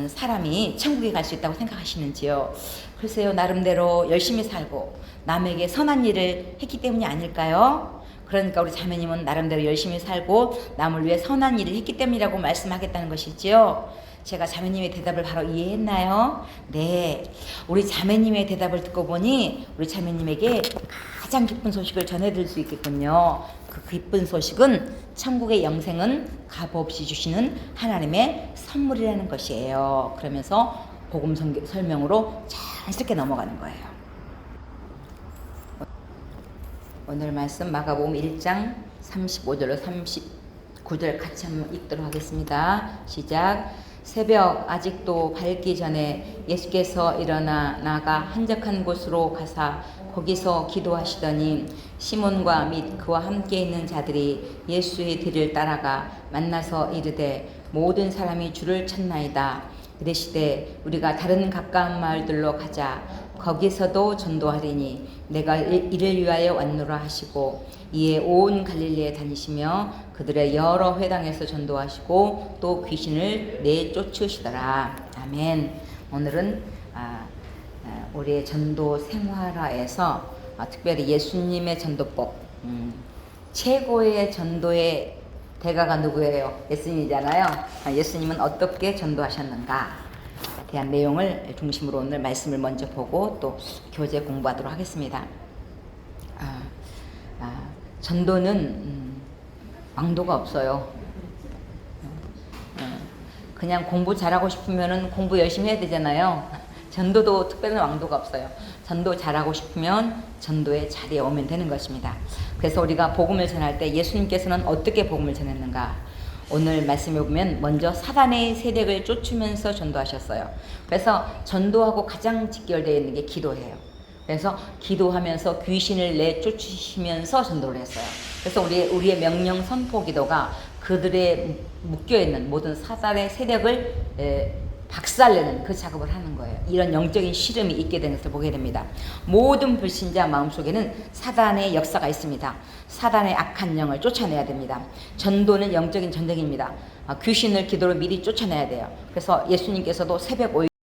[SPEAKER 1] 사람이 천국에 갈 수 있다고 생각하시는지요? 글쎄요, 나름대로 열심히 살고 남에게 선한 일을 했기 때문이 아닐까요? 그러니까 우리 자매님은 나름대로 열심히 살고 남을 위해 선한 일을 했기 때문이라고 말씀하겠다는 것이지요. 제가 자매님의 대답을 바로 이해했나요? 네. 우리 자매님의 대답을 듣고 보니 우리 자매님에게 가장 기쁜 소식을 전해드릴 수 있겠군요. 그 기쁜 소식은 천국의 영생은 값없이 주시는 하나님의 선물이라는 것이에요. 그러면서 복음 설명으로 자연스럽게 넘어가는 거예요. 오늘 말씀 마가복음 1장 35절로 39절 같이 한번 읽도록 하겠습니다. 시작. 새벽 아직도 밝기 전에 예수께서 일어나 나가 한적한 곳으로 가사 거기서 기도하시더니 시몬과 및 그와 함께 있는 자들이 예수의 뒤를 따라가 만나서 이르되 모든 사람이 주를 찾나이다. 이르시되 우리가 다른 가까운 마을들로 가자. 거기서도 전도하리니 내가 이를 위하여 왔노라 하시고 이에 온 갈릴리에 다니시며 그들의 여러 회당에서 전도하시고 또 귀신을 내쫓으시더라. 아멘. 오늘은 우리의 전도 생활화에서 특별히 예수님의 전도법, 최고의 전도의 대가가 누구예요? 예수님이잖아요. 예수님은 어떻게 전도하셨는가? 대한 내용을 중심으로 오늘 말씀을 먼저 보고 또 교재 공부하도록 하겠습니다. 전도는 왕도가 없어요. 그냥 공부 잘하고 싶으면 공부 열심히 해야 되잖아요. 전도도 특별한 왕도가 없어요. 전도 잘하고 싶으면 전도의 자리에 오면 되는 것입니다. 그래서 우리가 복음을 전할 때 예수님께서는 어떻게 복음을 전했는가? 오늘 말씀에 보면 먼저 사단의 세력을 쫓으면서 전도하셨어요. 그래서 전도하고 가장 직결되어 있는 게 기도예요. 그래서 기도하면서 귀신을 내쫓으시면서 전도를 했어요. 그래서 우리의 명령 선포 기도가 그들의 묶여있는 모든 사단의 세력을 박살내는 그 작업을 하는 거예요. 이런 영적인 실험이 있게 된 것을 보게 됩니다. 모든 불신자 마음속에는 사단의 역사가 있습니다. 사단의 악한 영을 쫓아내야 됩니다. 전도는 영적인 전쟁입니다. 귀신을 기도로 미리 쫓아내야 돼요. 그래서 예수님께서도 새벽